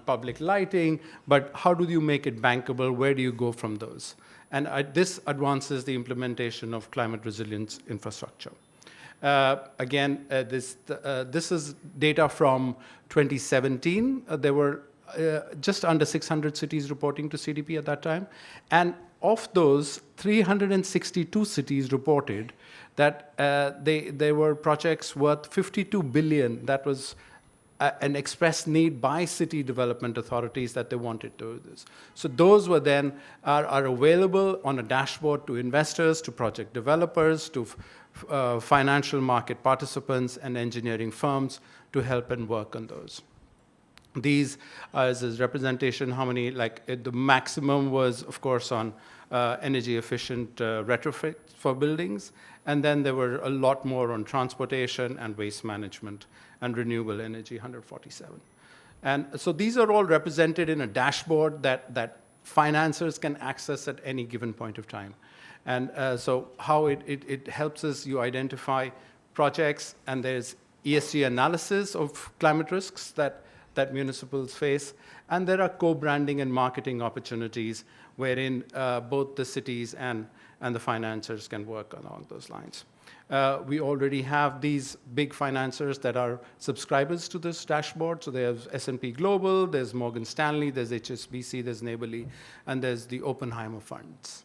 public lighting, but how do you make it bankable? Where do you go from those? And this advances the implementation of climate resilience infrastructure. This is data from 2017. There were just under 600 cities reporting to CDP at that time. And of those, 362 cities reported that there were projects worth 52 billion. That was an express need by city development authorities that they wanted to do this. So those were then are available on a dashboard to investors, to project developers, to financial market participants and engineering firms to help and work on those. These as representation, how many, the maximum was, of course, on energy efficient retrofit for buildings. And then there were a lot more on transportation and waste management and renewable energy, 147. And so these are all represented in a dashboard that financiers can access at any given point of time. And so how it helps us, you identify projects, and there's ESG analysis of climate risks that municipals face, and there are co-branding and marketing opportunities wherein both the cities and the financiers can work along those lines. We already have these big financiers that are subscribers to this dashboard. So there's S&P Global, there's Morgan Stanley, there's HSBC, there's Neighborly, and there's the Oppenheimer funds.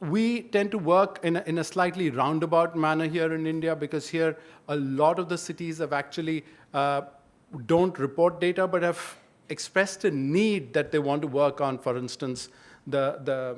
We tend to work in a slightly roundabout manner here in India, because here a lot of the cities have actually don't report data, but have expressed a need that they want to work on. For instance, the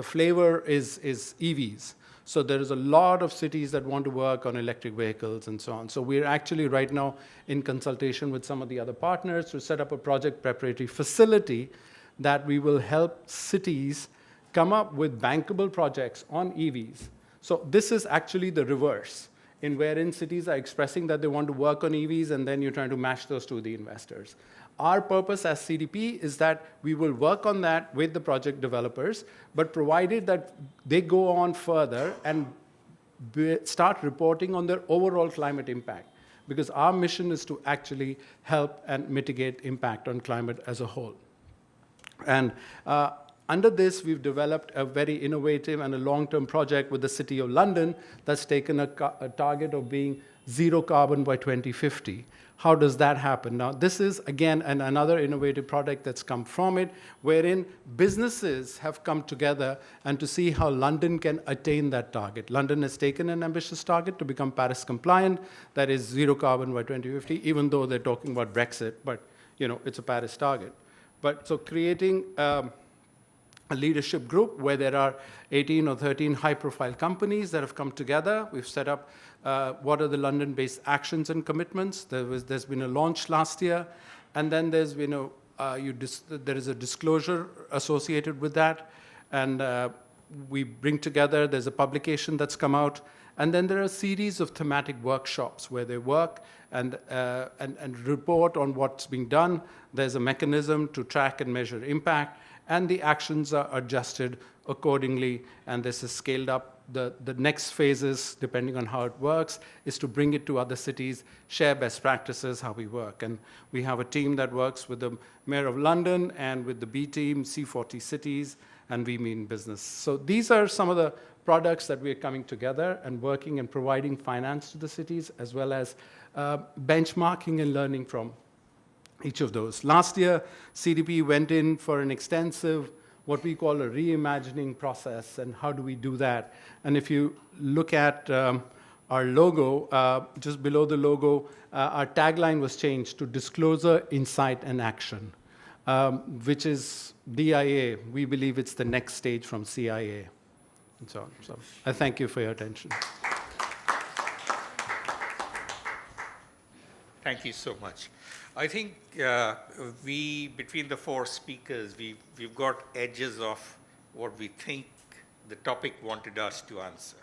flavor is EVs. So there is a lot of cities that want to work on electric vehicles and so on. So we're actually right now in consultation with some of the other partners to set up a project preparatory facility that we will help cities come up with bankable projects on EVs. So this is actually the reverse, in wherein cities are expressing that they want to work on EVs, and then you're trying to match those to the investors. Our purpose as CDP is that we will work on that with the project developers, but provided that they go on further and start reporting on their overall climate impact, because our mission is to actually help and mitigate impact on climate as a whole. And under this, we've developed a very innovative and a long-term project with the City of London that's taken a target of being zero carbon by 2050. How does that happen? Now, this is, again, another innovative product that's come from it, wherein businesses have come together and to see how London can attain that target. London has taken an ambitious target to become Paris compliant, that is zero carbon by 2050, even though they're talking about Brexit, but it's a Paris target. But so creating a leadership group where there are 18 or 13 high-profile companies that have come together. We've set up what are the London-based actions and commitments. There's been a launch last year, and then there's been there is a disclosure associated with that, and we bring together. There's a publication that's come out, and then there are a series of thematic workshops where they work and report on what's being done. There's a mechanism to track and measure impact, and the actions are adjusted accordingly, and this is scaled up. The next phases, depending on how it works, is to bring it to other cities, share best practices, how we work. And we have a team that works with the Mayor of London and with the B team, C40 cities, and we mean business. So these are some of the products that we are coming together and working and providing finance to the cities, as well as benchmarking and learning from each of those. Last year, CDP went in for an extensive, what we call a reimagining process, and how do we do that? And if you look at our logo, just below the logo, our tagline was changed to Disclosure, Insight, and Action, which is DIA. We believe it's the next stage from CIA, and so on. So I thank you for your attention. Thank you so much. I think between the four speakers, we've got edges of what we think the topic wanted us to answer.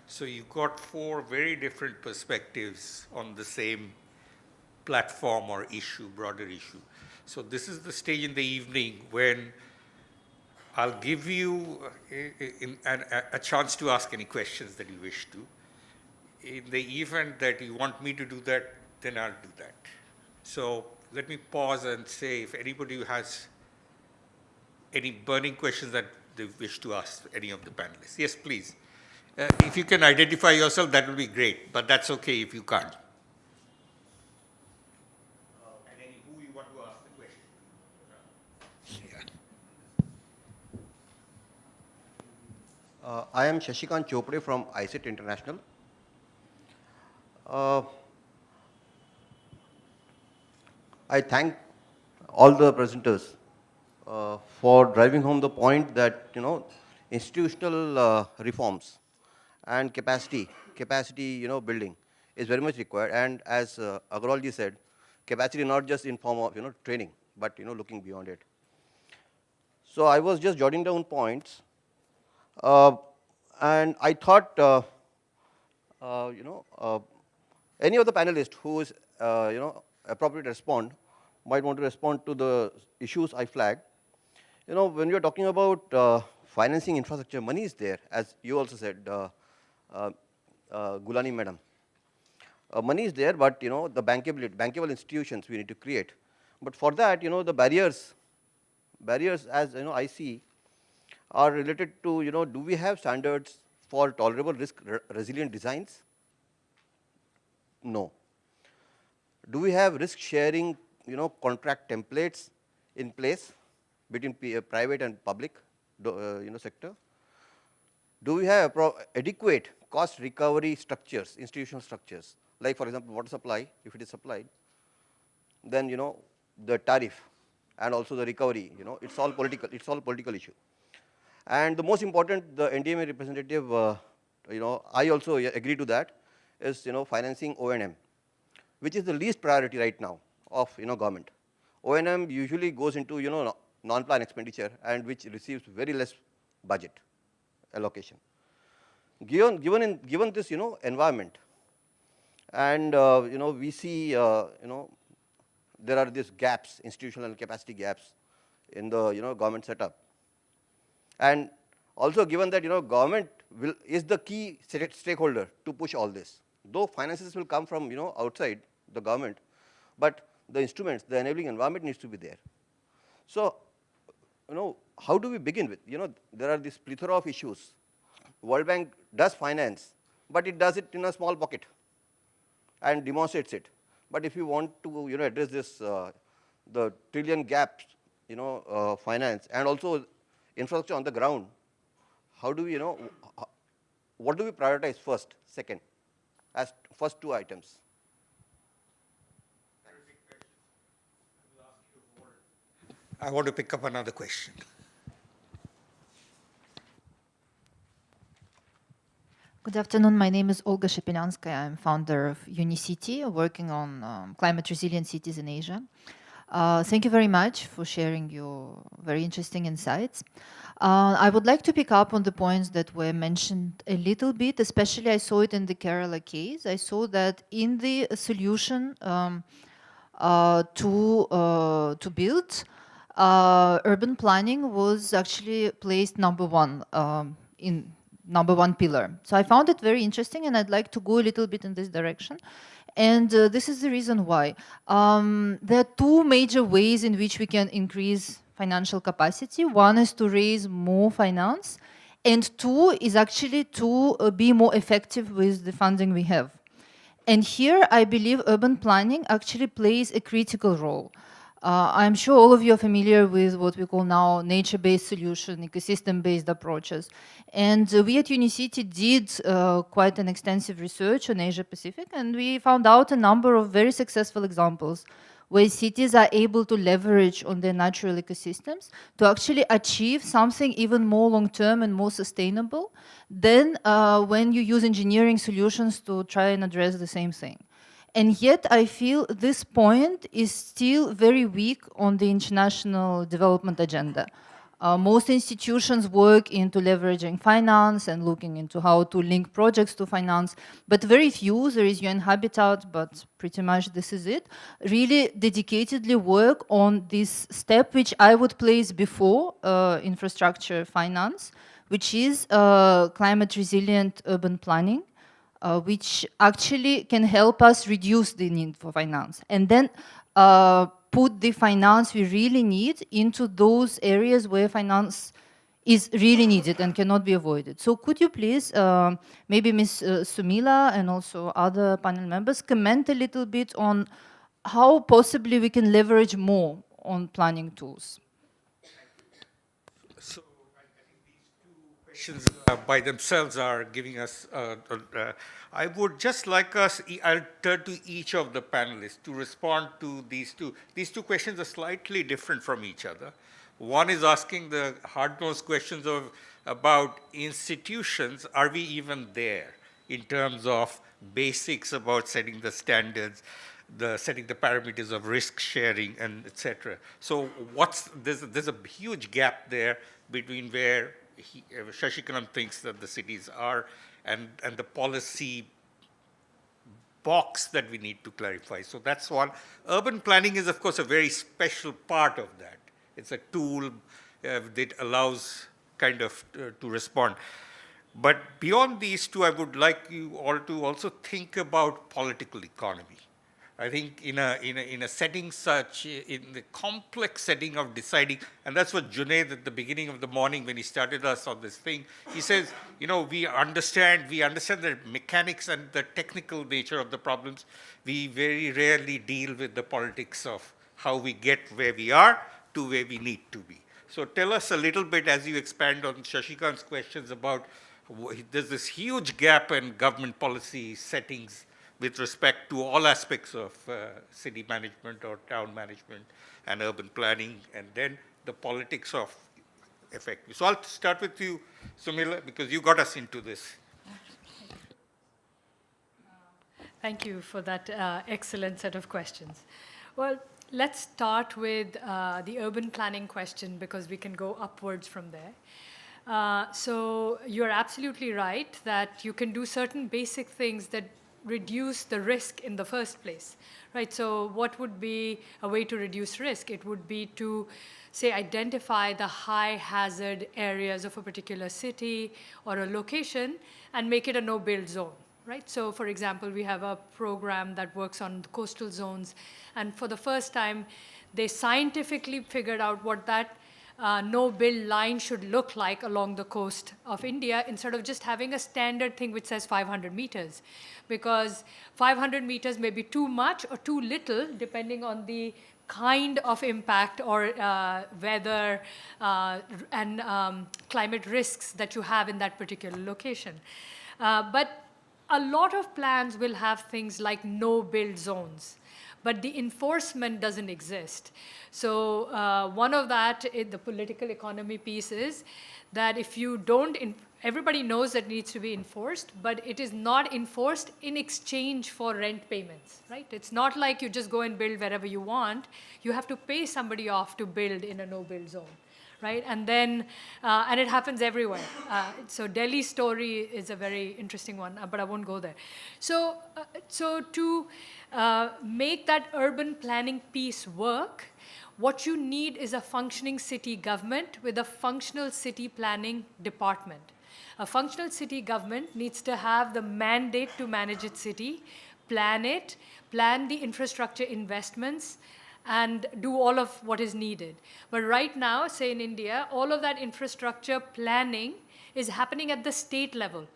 So you've got four very different perspectives on the same platform or issue, broader issue. So this is the stage in the evening when I'll give you a chance to ask any questions that you wish to. In the event that you want me to do that, then I'll do that. So let me pause and say if anybody has any burning questions that they wish to ask any of the panelists. Yes, please. If you can identify yourself, that would be great, but that's okay if you can't. And who you want to ask the question? Yeah. I am Shashikant Chopre from ICIT International. I thank all the presenters for driving home the point that institutional reforms and capacity building is very much required. And as Agarwalji said, capacity not just in form of training, but looking beyond it. So I was just jotting down points, and I thought any of the panelists who is appropriate to respond might want to respond to the issues I flagged. You know, when we are talking about financing infrastructure, money is there, as you also said, Gulani madam. Money is there, but you know, the bankable institutions we need to create. But for that, you know, the barriers as you know, I see, are related to, you know, do we have standards for tolerable risk resilient designs? No. Do we have risk sharing, you know, contract templates in place between private and public, you know, sector? Do we have adequate cost recovery structures, institutional structures? Like, for example, water supply, if it is supplied, then, you know, the tariff and also the recovery, you know, it's all political issue. And the most important, the NDMA representative, you know, I also agree to that, is, you know, financing O&M, which is the least priority right now of, you know, government. O&M usually goes into, you know, non-plan expenditure, and which receives very less budget allocation. Given this, you know, environment, and you know, we see, you know, there are these gaps, institutional capacity gaps in the, you know, government setup. And also given that, you know, government is the key stakeholder to push all this. Though finances will come from, you know, outside the government, but the instruments, the enabling environment needs to be there. So, you know, how do we begin with? You know, there are this plethora of issues. World Bank does finance, but it does it in a small pocket and demonstrates it. But if you want to, you know, address this, the trillion gaps, you know, finance, and also infrastructure on the ground, how do we, you know, what do we prioritize first, second, as first two items? I want to pick up another question. Good afternoon. My name is Olga Shepelyanskaya. I'm founder of Unicity, working on climate resilient cities in Asia. Thank you very much for sharing your very interesting insights. I would like to pick up on the points that were mentioned a little bit, especially I saw it in the Kerala case. I saw that in the solution to build, urban planning was actually placed number one in number one pillar. So I found it very interesting, and I'd like to go a little bit in this direction. And this is the reason why. There are two major ways in which we can increase financial capacity. One is to raise more finance, and two is actually to be more effective with the funding we have. And here, I believe urban planning actually plays a critical role. I'm sure all of you are familiar with what we call now nature-based solution, ecosystem-based approaches. And we at Unicity did quite an extensive research on Asia-Pacific, and we found out a number of very successful examples where cities are able to leverage on their natural ecosystems to actually achieve something even more long-term and more sustainable than when you use engineering solutions to try and address the same thing. And yet, I feel this point is still very weak on the international development agenda. Most institutions work into leveraging finance and looking into how to link projects to finance, but very few, there is UN Habitat, but pretty much this is it, really dedicatedly work on this step, which I would place before infrastructure finance, which is climate resilient urban planning. Which actually can help us reduce the need for finance. And then put the finance we really need into those areas where finance is really needed and cannot be avoided. So could you please, maybe Ms. Sumila and also other panel members, comment a little bit on how possibly we can leverage more on planning tools? So I think these two questions by themselves are giving us, I would just like us, I'll turn to each of the panelists to respond to these two. These two questions are slightly different from each other. One is asking the hard-nosed questions about institutions, are we even there in terms of basics about setting the standards, setting the parameters of risk sharing, and et cetera. So there's a huge gap there between where Shashikaran thinks that the cities are and the policy box that we need to clarify. So that's one. Urban planning is, of course, a very special part of that. It's a tool that allows kind of to respond. But beyond these two, I would like you all to also think about political economy. I think in a setting such, in the complex setting of deciding, and that's what Junaid at the beginning of the morning when he started us on this thing, he says, you know, we understand the mechanics and the technical nature of the problems. We very rarely deal with the politics of how we get where we are to where we need to be. So tell us a little bit as you expand on Shashikant's questions about, there's this huge gap in government policy settings with respect to all aspects of city management or town management and urban planning, and then the politics of effect. So I'll start with you, Sumila, because you got us into this. Thank you for that excellent set of questions. Well, let's start with the urban planning question because we can go upwards from there. So you're absolutely right that you can do certain basic things that reduce the risk in the first place, right? So what would be a way to reduce risk? It would be to, say, identify the high hazard areas of a particular city or a location and make it a no-build zone, right? So for example, we have a program that works on coastal zones, and for the first time, they scientifically figured out what that no-build line should look like along the coast of India instead of just having a standard thing which says 500 meters. Because 500 meters may be too much or too little depending on the kind of impact or weather and climate risks that you have in that particular location. But a lot of plans will have things like no-build zones, but the enforcement doesn't exist. So one of that, the political economy piece is that if you don't, everybody knows that it needs to be enforced, but it is not enforced in exchange for rent payments, right? It's not like you just go and build wherever you want. You have to pay somebody off to build in a no-build zone, right? And then, and it happens everywhere. So Delhi's story is a very interesting one, but I won't go there. So, to make that urban planning piece work, what you need is a functioning city government with a functional city planning department. A functional city government needs to have the mandate to manage its city, plan the infrastructure investments, and do all of what is needed. But right now, say in India, all of that infrastructure planning is happening at the state level.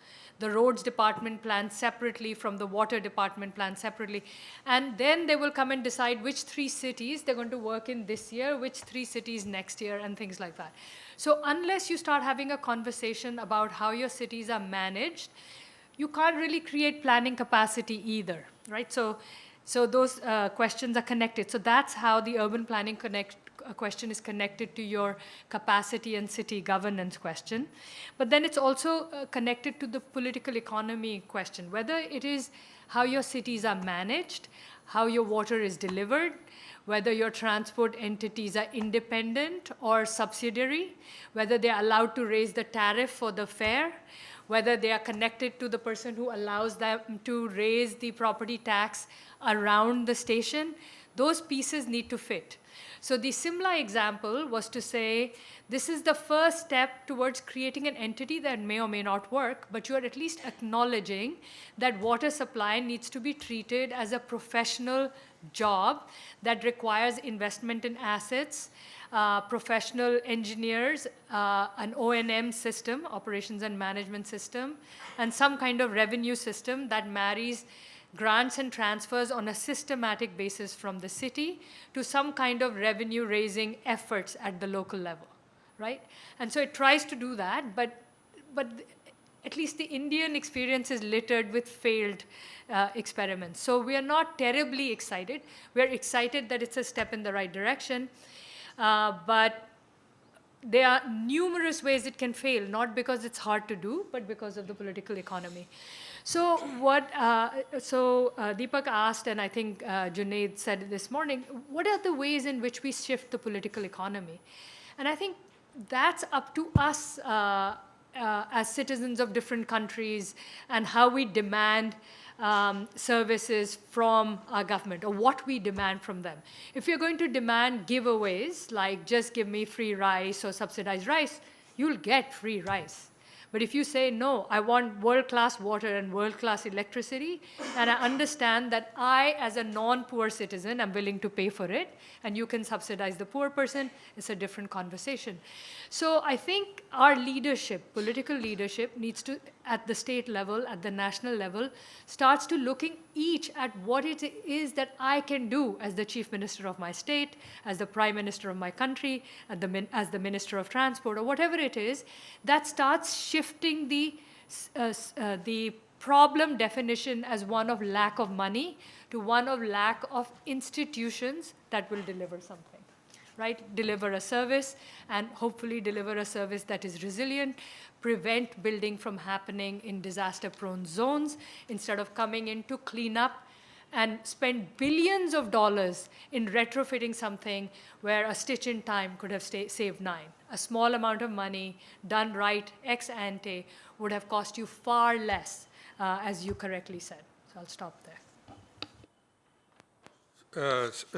The roads department plans separately from the water department plans separately. And then they will come and decide which 3 cities they're going to work in this year, which 3 cities next year, and things like that. So unless you start having a conversation about how your cities are managed, you can't really create planning capacity either, right? So those questions are connected. So that's how the urban planning question is connected to your capacity and city governance question. But then it's also connected to the political economy question, whether it is how your cities are managed, how your water is delivered, whether your transport entities are independent or subsidiary, whether they are allowed to raise the tariff for the fare, whether they are connected to the person who allows them to raise the property tax around the station. Those pieces need to fit. So the Simla example was to say, this is the first step towards creating an entity that may or may not work, but you are at least acknowledging that water supply needs to be treated as a professional job that requires investment in assets, professional engineers, an O&M system, operations and management system, and some kind of revenue system that marries grants and transfers on a systematic basis from the city to some kind of revenue raising efforts at the local level, right? And so it tries to do that, but at least the Indian experience is littered with failed experiments. So we are not terribly excited. We're excited that it's a step in the right direction, but there are numerous ways it can fail, not because it's hard to do, but because of the political economy. So Deepak asked, and I think Junaid said it this morning, what are the ways in which we shift the political economy? And I think that's up to us as citizens of different countries and how we demand services from our government, or what we demand from them. If you're going to demand giveaways, like just give me free rice or subsidized rice, you'll get free rice. But if you say, no, I want world-class water and world-class electricity, and I understand that I, as a non-poor citizen, am willing to pay for it, and you can subsidize the poor person, it's a different conversation. So I think our leadership, political leadership, needs to, at the state level, at the national level, starts to looking each at what it is that I can do as the chief minister of my state, as the prime minister of my country, as the minister of transport, or whatever it is, that starts shifting the problem definition as one of lack of money to one of lack of institutions that will deliver something, right? Deliver a service, and hopefully deliver a service that is resilient, prevent building from happening in disaster-prone zones, instead of coming in to clean up and spend billions of dollars in retrofitting something where a stitch in time could have saved 9. A small amount of money done right ex ante would have cost you far less, as you correctly said. So I'll stop there.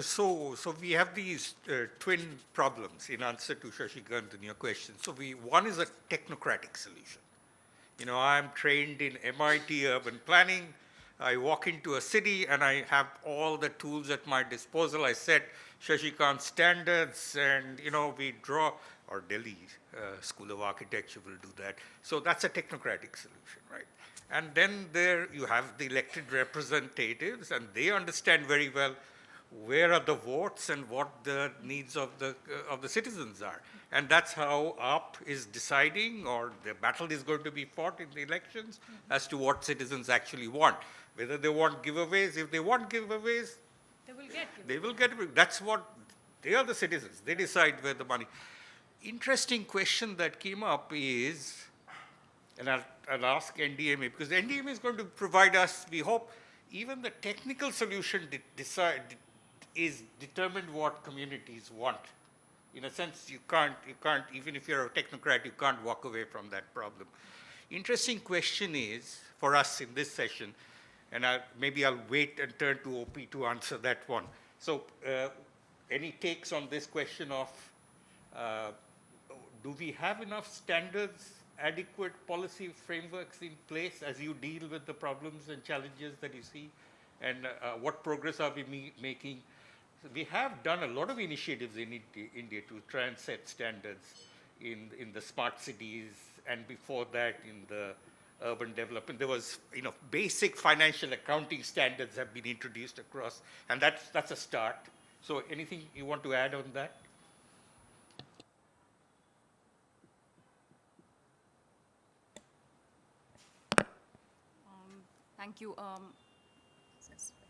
So we have these twin problems in answer to Shashikant and your question. So one is a technocratic solution. You know, I'm trained in MIT urban planning. I walk into a city and I have all the tools at my disposal. I set Shashikant standards and, you know, we draw, or Delhi School of Architecture will do that. So that's a technocratic solution, right? And then there you have the elected representatives, and they understand very well where are the votes and what the needs of the citizens are. And that's how AAP is deciding, or the battle is going to be fought in the elections as to what citizens actually want. Whether they want giveaways, if they want giveaways, they will get it. That's what, they are the citizens. They decide where the money. Interesting question that came up is, and I'll ask NDMA, because the NDMA is going to provide us, we hope, even the technical solution is determined what communities want. In a sense, you can't, even if you're a technocrat, you can't walk away from that problem. Interesting question is, for us in this session, and maybe I'll wait and turn to OP to answer that one. So any takes on this question of, do we have enough standards, adequate policy frameworks in place as you deal with the problems and challenges that you see? And what progress are we making? So we have done a lot of initiatives in India to try and set standards in the smart cities, and before that in the urban development. There was, you know, basic financial accounting standards have been introduced across, and that's a start. So anything you want to add on that? Thank you.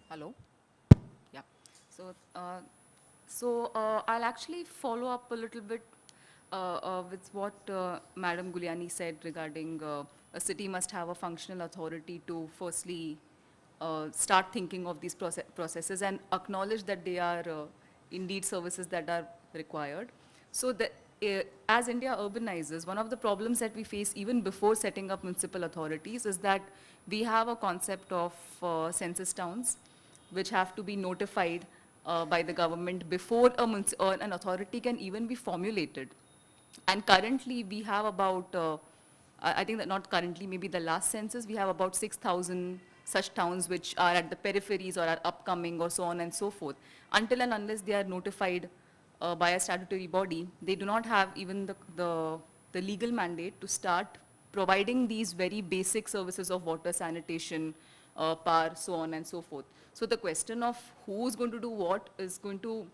Hello? Yeah. So, I'll actually follow up a little bit with what Madam Guliani said regarding a city must have a functional authority to firstly start thinking of these processes and acknowledge that they are indeed services that are required. So that as India urbanizes, one of the problems that we face even before setting up municipal authorities is that we have a concept of census towns, which have to be notified by the government before an authority can even be formulated. And currently we have about, I think that not currently, maybe the last census, we have about 6,000 such towns which are at the peripheries or are upcoming or so on and so forth. Until and unless they are notified by a statutory body, they do not have even the legal mandate to start providing these very basic services of water, sanitation, power, so on and so forth. So the question of who's going to do what is going to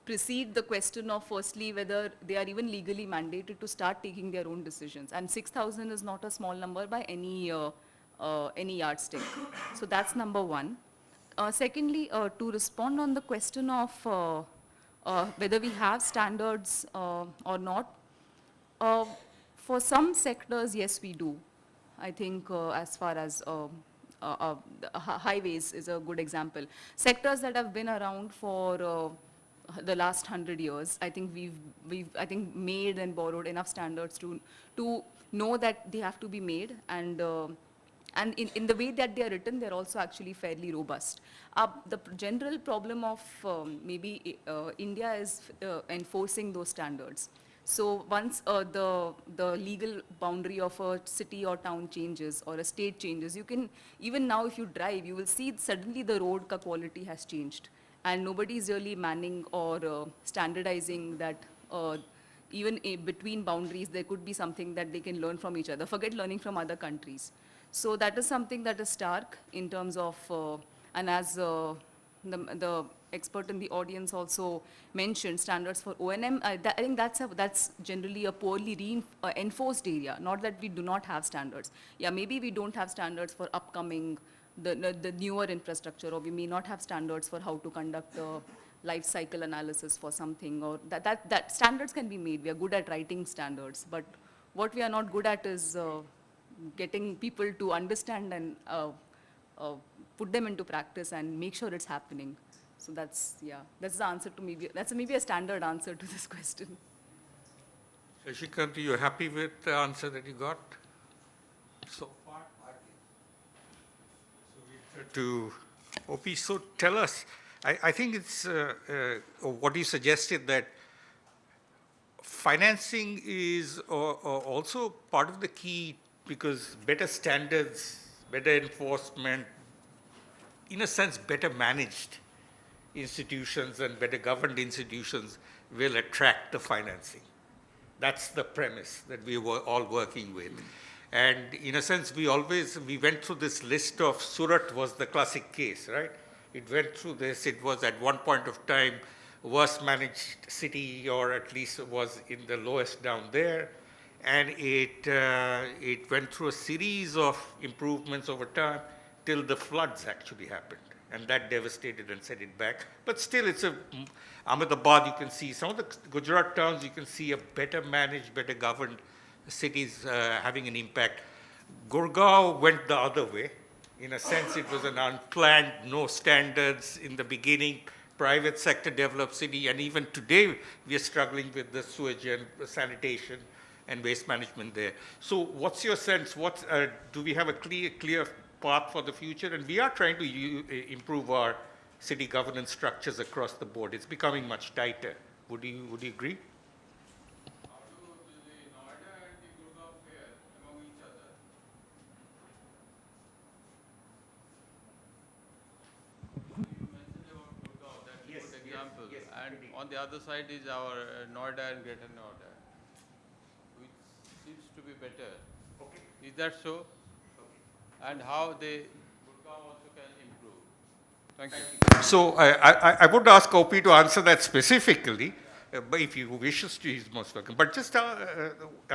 precede the question of firstly whether they are even legally mandated to start taking their own decisions. And 6,000 is not a small number by any yardstick. So that's number one. Secondly, to respond on the question of whether we have standards or not, for some sectors, yes, we do. I think as far as highways is a good example. Sectors that have been around for the last 100 years, I think we've made and borrowed enough standards to know that they have to be made, and And in the way that they are written, they're also actually fairly robust. The general problem of maybe India is enforcing those standards. So once the legal boundary of a city or town changes or a state changes, you can, even now if you drive, you will see suddenly the road quality has changed. And nobody is really manning or standardizing that even between boundaries, there could be something that they can learn from each other. Forget learning from other countries. So that is something that is stark in terms of, and as the expert in the audience also mentioned, standards for O&M, I think that's generally a poorly enforced area, not that we do not have standards. Yeah, maybe we don't have standards for upcoming, the newer infrastructure, or we may not have standards for how to conduct the life cycle analysis for something, or that standards can be made. We are good at writing standards, but what we are not good at is getting people to understand and put them into practice and make sure it's happening. So that's the answer to that's maybe a standard answer to this question. Shashikant, are you happy with the answer that you got so far? So we turn to OP. So tell us, I think it's what you suggested, that financing is also part of the key, because better standards, better enforcement, in a sense, better managed institutions and better governed institutions will attract the financing. That's the premise that we were all working with. And in a sense, we went through this list of, Surat was the classic case, right? It went through this. It was at one point of time worst managed city, or at least was in the lowest down there. And it went through a series of improvements over time till the floods actually happened. And that devastated and set it back. But still, it's Ahmedabad, you can see, some of the Gujarat towns, you can see a better managed, better governed cities having an impact. Gurgaon went the other way. In a sense, it was an unplanned, no standards in the beginning, private sector developed city, and even today, we are struggling with the sewage and sanitation and waste management there. So what's your sense? Do we have a clear path for the future? And we are trying to improve our city governance structures across the board. It's becoming much tighter. Would you agree? How do the Noida and the Gurgaon fare among each other? You mentioned about Gurgaon, that's a good example. Yes, and on the other side is our Noida and Greater Noida, which seems to be better. Okay. Is that so? And how the Gurgaon also can improve. Thank you. So I would ask OP to answer that specifically, but if he wishes to, he's most welcome. But just are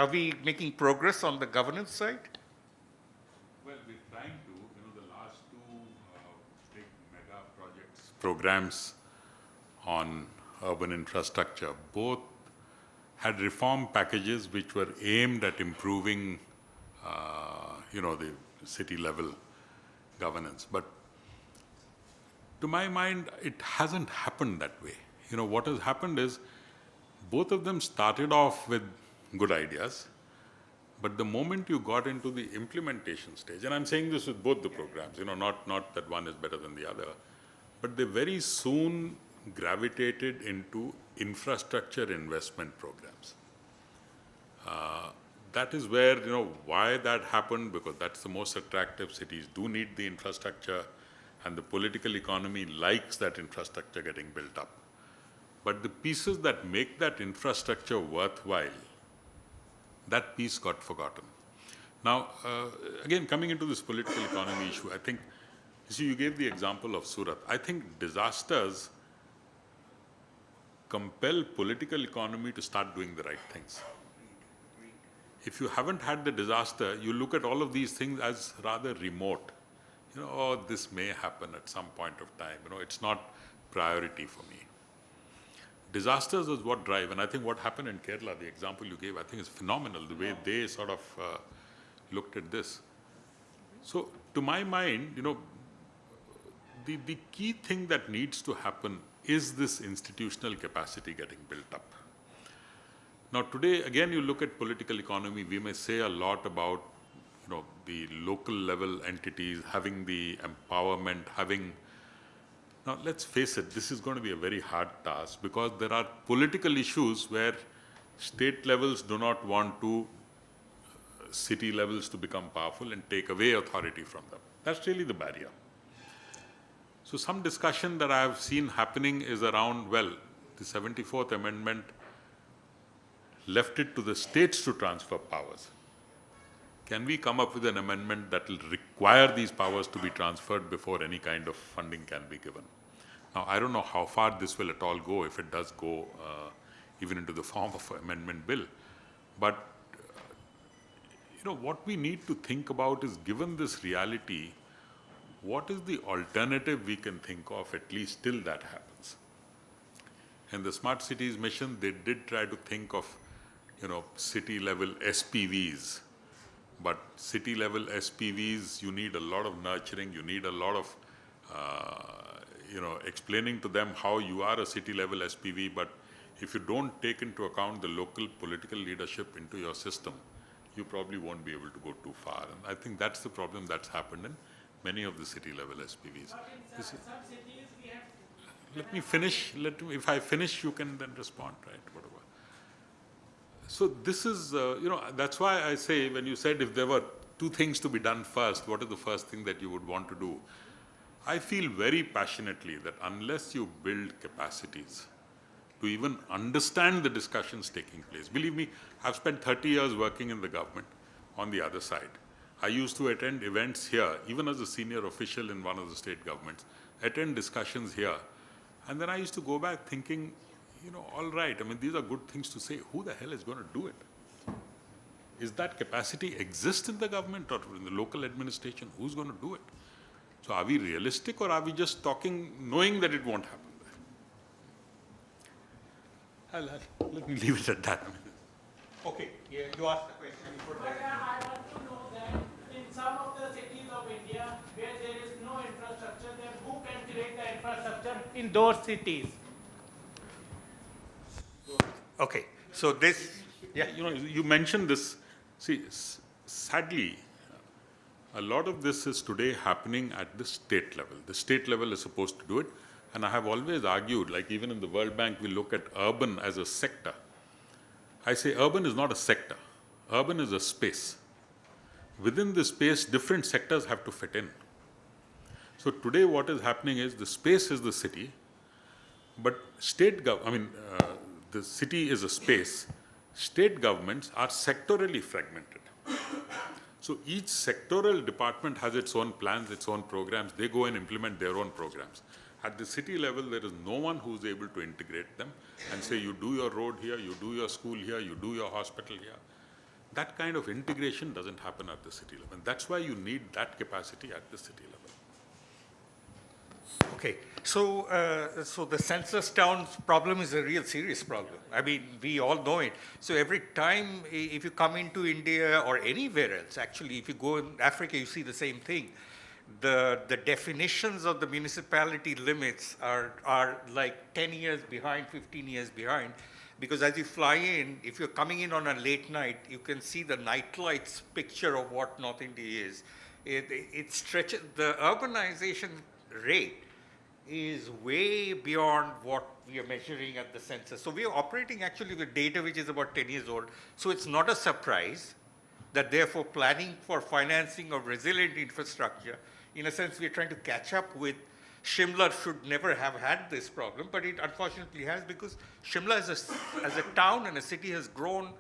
we making progress on the governance side? Well, we're trying to. The last two big mega programs on urban infrastructure, both had reform packages which were aimed at improving, the city level governance. But to my mind, it hasn't happened that way. What has happened is both of them started off with good ideas, but the moment you got into the implementation stage, and I'm saying this with both the programs, not that one is better than the other, but they very soon gravitated into infrastructure investment programs. That is where, why that happened, because that's the most attractive. Cities do need the infrastructure, and the political economy likes that infrastructure getting built up. But the pieces that make that infrastructure worthwhile, that piece got forgotten. Now, again, coming into this political economy issue, I think, you gave the example of Surat. I think disasters compel political economy to start doing the right things. If you haven't had the disaster, you look at all of these things as rather remote. This may happen at some point of time. It's not priority for me. Disasters is what drive, and I think what happened in Kerala, the example you gave, I think is phenomenal, the way they sort of looked at this. So to my mind, the key thing that needs to happen is this institutional capacity getting built up. Now today, again, you look at political economy, we may say a lot about the local level entities, having the empowerment, now let's face it, this is going to be a very hard task because there are political issues where state levels do not want city levels to become powerful and take away authority from them. That's really the barrier. So some discussion that I have seen happening is around, well, the 74th Amendment left it to the states to transfer powers. Can we come up with an amendment that will require these powers to be transferred before any kind of funding can be given? Now, I don't know how far this will at all go, if it does go even into the form of an amendment bill. But, what we need to think about is, given this reality, what is the alternative we can think of, at least till that happens? In the Smart Cities mission, they did try to think of, city-level SPVs. But city-level SPVs, you need a lot of nurturing, you need a lot of, explaining to them how you are a city-level SPV, but if you don't take into account the local political leadership into your system, you probably won't be able to go too far. And I think that's the problem that's happened in many of the city-level SPVs. Let me finish. If I finish, you can then respond, right? Whatever. So this is, that's why I say, when you said if there were two things to be done first, what is the first thing that you would want to do? I feel very passionately that unless you build capacities to even understand the discussions taking place, believe me, I've spent 30 years working in the government on the other side. I used to attend events here, even as a senior official in one of the state governments, attend discussions here. And then I used to go back thinking, all right, these are good things to say. Who the hell is going to do it? Is that capacity exist in the government or in the local administration? Who's going to do it? So are we realistic, or are we just talking knowing that it won't happen there? Let me leave it at that. Okay, yeah, you asked the question. I want to know that in some of the cities of India where there is no infrastructure, then who can create the infrastructure in those cities? Okay, so this, Yeah, you mentioned this. See, sadly, a lot of this is today happening at the state level. The state level is supposed to do it. And I have always argued, like even in the World Bank, we look at urban as a sector. I say urban is not a sector. Urban is a space. Within the space, different sectors have to fit in. So today what is happening is the space is the city, but the city is a space. State governments are sectorally fragmented. So each sectoral department has its own plans, its own programs. They go and implement their own programs. At the city level, there is no one who's able to integrate them and say, you do your road here, you do your school here, you do your hospital here. That kind of integration doesn't happen at the city level. And that's why you need that capacity at the city level. okay, so the census towns problem is a real serious problem. We all know it. So every time, if you come into India or anywhere else, actually, if you go in Africa, you see the same thing. The definitions of the municipality limits are like 10 years behind, 15 years behind, because as you fly in, if you're coming in on a late night, you can see the night lights picture of what North India is. It stretches, the urbanization rate is way beyond what we are measuring at the census. So we are operating actually with data which is about 10 years old. So it's not a surprise that therefore planning for financing of resilient infrastructure, in a sense we are trying to catch up with. Shimla should never have had this problem, but it unfortunately has, because Shimla as a town and a city has grown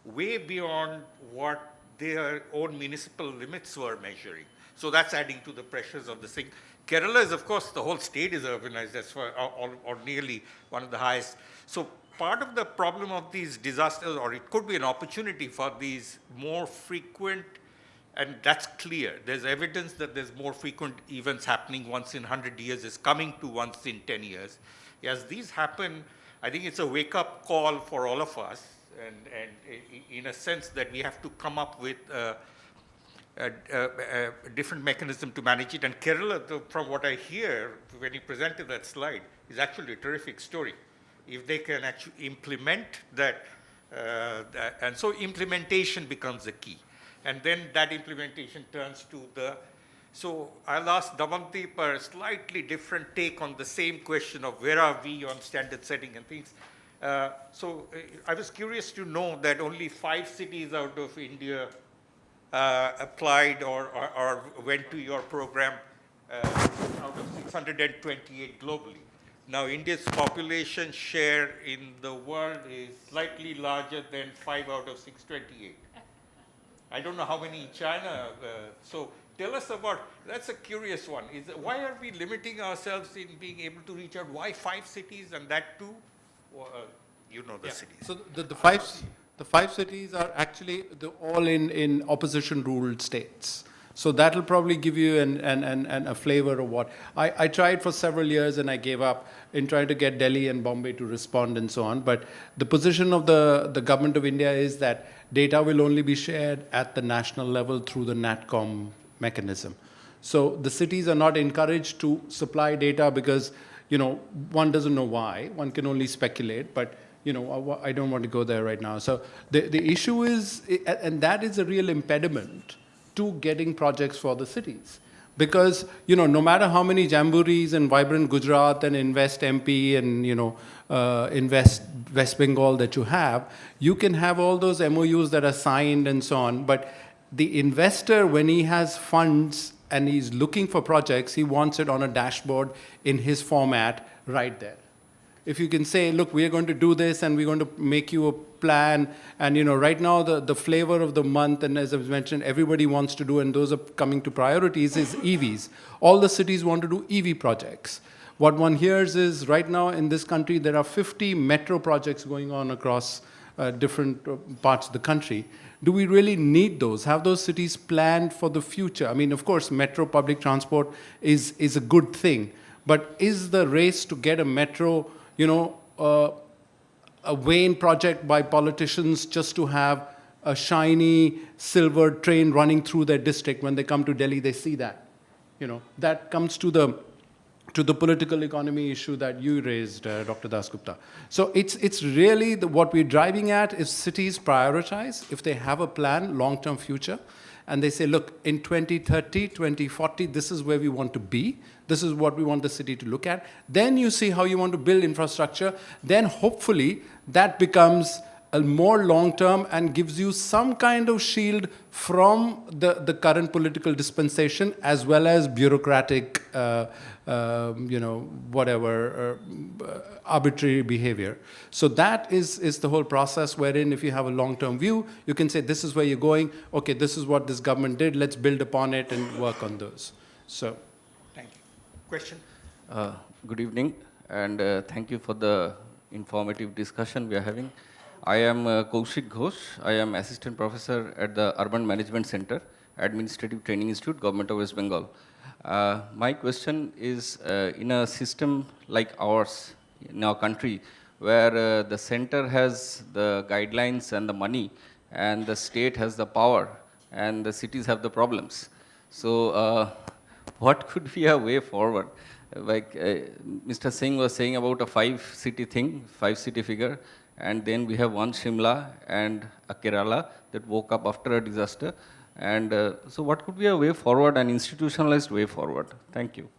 way beyond what their own municipal limits were measuring. So that's adding to the pressures of the thing. Kerala is, of course, the whole state is urbanized, that's why, or nearly one of the highest. So part of the problem of these disasters, or it could be an opportunity for these more frequent, and that's clear. There's evidence that there's more frequent events happening once in 100 years is coming to once in 10 years. As these happen, I think it's a wake-up call for all of us, and in a sense that we have to come up with a different mechanism to manage it. And Kerala, from what I hear, when you presented that slide, is actually a terrific story. If they can actually implement that, and so implementation becomes the key. and then that implementation turns to the, so I'll ask Damanti for a slightly different take on the same question of where are we on standard setting and things. I was curious to know that only 5 cities out of India applied or went to your program out of 628 globally. Now, India's population share in the world is slightly larger than 5 out of 628. I don't know how many in China. So tell us about, that's a curious one. Why are we limiting ourselves in being able to reach out? Why 5 cities and that too? You know the cities. So the five cities are actually all in opposition ruled states. So that'll probably give you a flavor of what. I tried for several years and I gave up in trying to get Delhi and Bombay to respond and so on. But the position of the government of India is that data will only be shared at the national level through the NatCom mechanism. So the cities are not encouraged to supply data because, one doesn't know why. One can only speculate, but I don't want to go there right now. So the issue is, and that is a real impediment to getting projects for the cities. Because, no matter how many jamborees and Vibrant Gujarat and Invest MP and, Invest West Bengal that you have, you can have all those MOUs that are signed and so on. But the investor, when he has funds and he's looking for projects, he wants it on a dashboard in his format right there. If you can say, look, we are going to do this and we're going to make you a plan. And, right now the flavor of the month, and as I mentioned, everybody wants to do, and those are coming to priorities, is EVs. All the cities want to do EV projects. What one hears is right now in this country, there are 50 metro projects going on across different parts of the country. Do we really need those? Have those cities planned for the future? I mean, of course, metro public transport is a good thing. But is the race to get a metro, a vain project by politicians just to have a shiny silver train running through their district? When they come to Delhi, they see that. That comes to the political economy issue that you raised, Dr. Dasgupta. So it's really what we're driving at is cities prioritize, if they have a plan, long-term future, and they say, look, in 2030, 2040, this is where we want to be. This is what we want the city to look at. Then you see how you want to build infrastructure. Then hopefully that becomes a more long-term and gives you some kind of shield from the current political dispensation as well as bureaucratic, arbitrary behavior. So that is the whole process wherein if you have a long-term view, you can say, this is where you're going. Okay, this is what this government did. Let's build upon it and work on those. So, thank you. Question? Good evening, and thank you for the informative discussion we are having. I am Kaushik Ghosh. I am Assistant Professor at the Urban Management Center, Administrative Training Institute, Government of West Bengal. My question is, in a system like ours, in our country, where the center has the guidelines and the money, and the state has the power, and the cities have the problems. So what could be a way forward? Like Mr. Singh was saying about a 5-city thing, 5-city figure, and then we have one Shimla and a Kerala that woke up after a disaster. And so what could be a way forward, an institutionalized way forward? Thank you.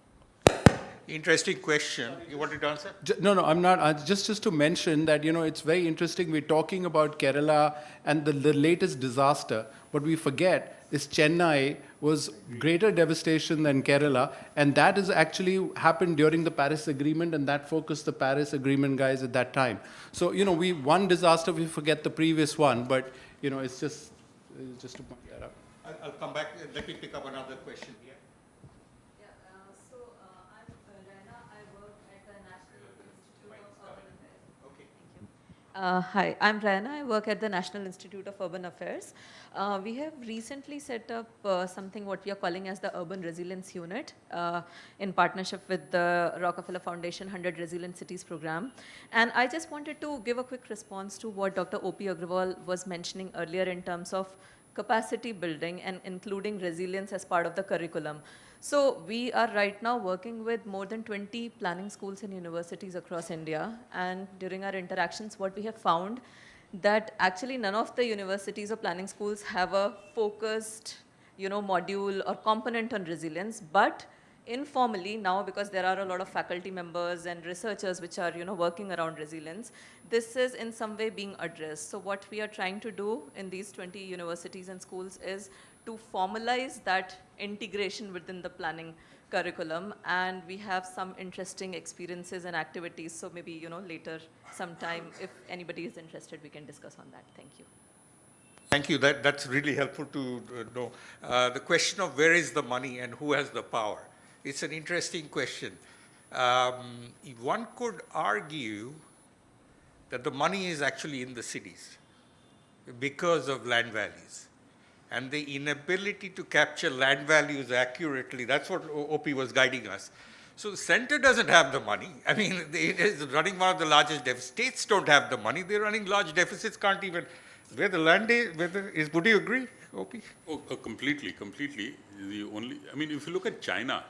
Interesting question. You wanted to answer? No, I'm not. Just to mention that, it's very interesting. We're talking about Kerala and the latest disaster. What we forget is Chennai was greater devastation than Kerala, and that has actually happened during the Paris Agreement, and that focused the Paris Agreement guys at that time. So, one disaster, we forget the previous one, but, it's just to point that out. I'll come back. Let me pick up another question here. Hi, I'm Rana. I work at the National Institute of Urban Affairs. We have recently set up something what we are calling as the Urban Resilience Unit in partnership with the Rockefeller Foundation 100 Resilient Cities program. And I just wanted to give a quick response to what Dr. O.P. Agrawal was mentioning earlier in terms of capacity building and including resilience as part of the curriculum. So we are right now working with more than 20 planning schools and universities across India. And during our interactions, what we have found that actually none of the universities or planning schools have a focused, module or component on resilience, but informally now, because there are a lot of faculty members and researchers which are, working around resilience, this is in some way being addressed. So what we are trying to do in these 20 universities and schools is to formalize that integration within the planning curriculum, and we have some interesting experiences and activities. So maybe, later sometime, if anybody is interested, we can discuss on that. Thank you. Thank you. That's really helpful to know. The question of where is the money and who has the power? It's an interesting question. One could argue that the money is actually in the cities because of land values. And the inability to capture land values accurately, that's what OP was guiding us. So the center doesn't have the money. I mean, it is running one of the largest deficits. States don't have the money. They're running large deficits, can't even, where the land is, would you agree, OP? Completely. I mean, if you look at China,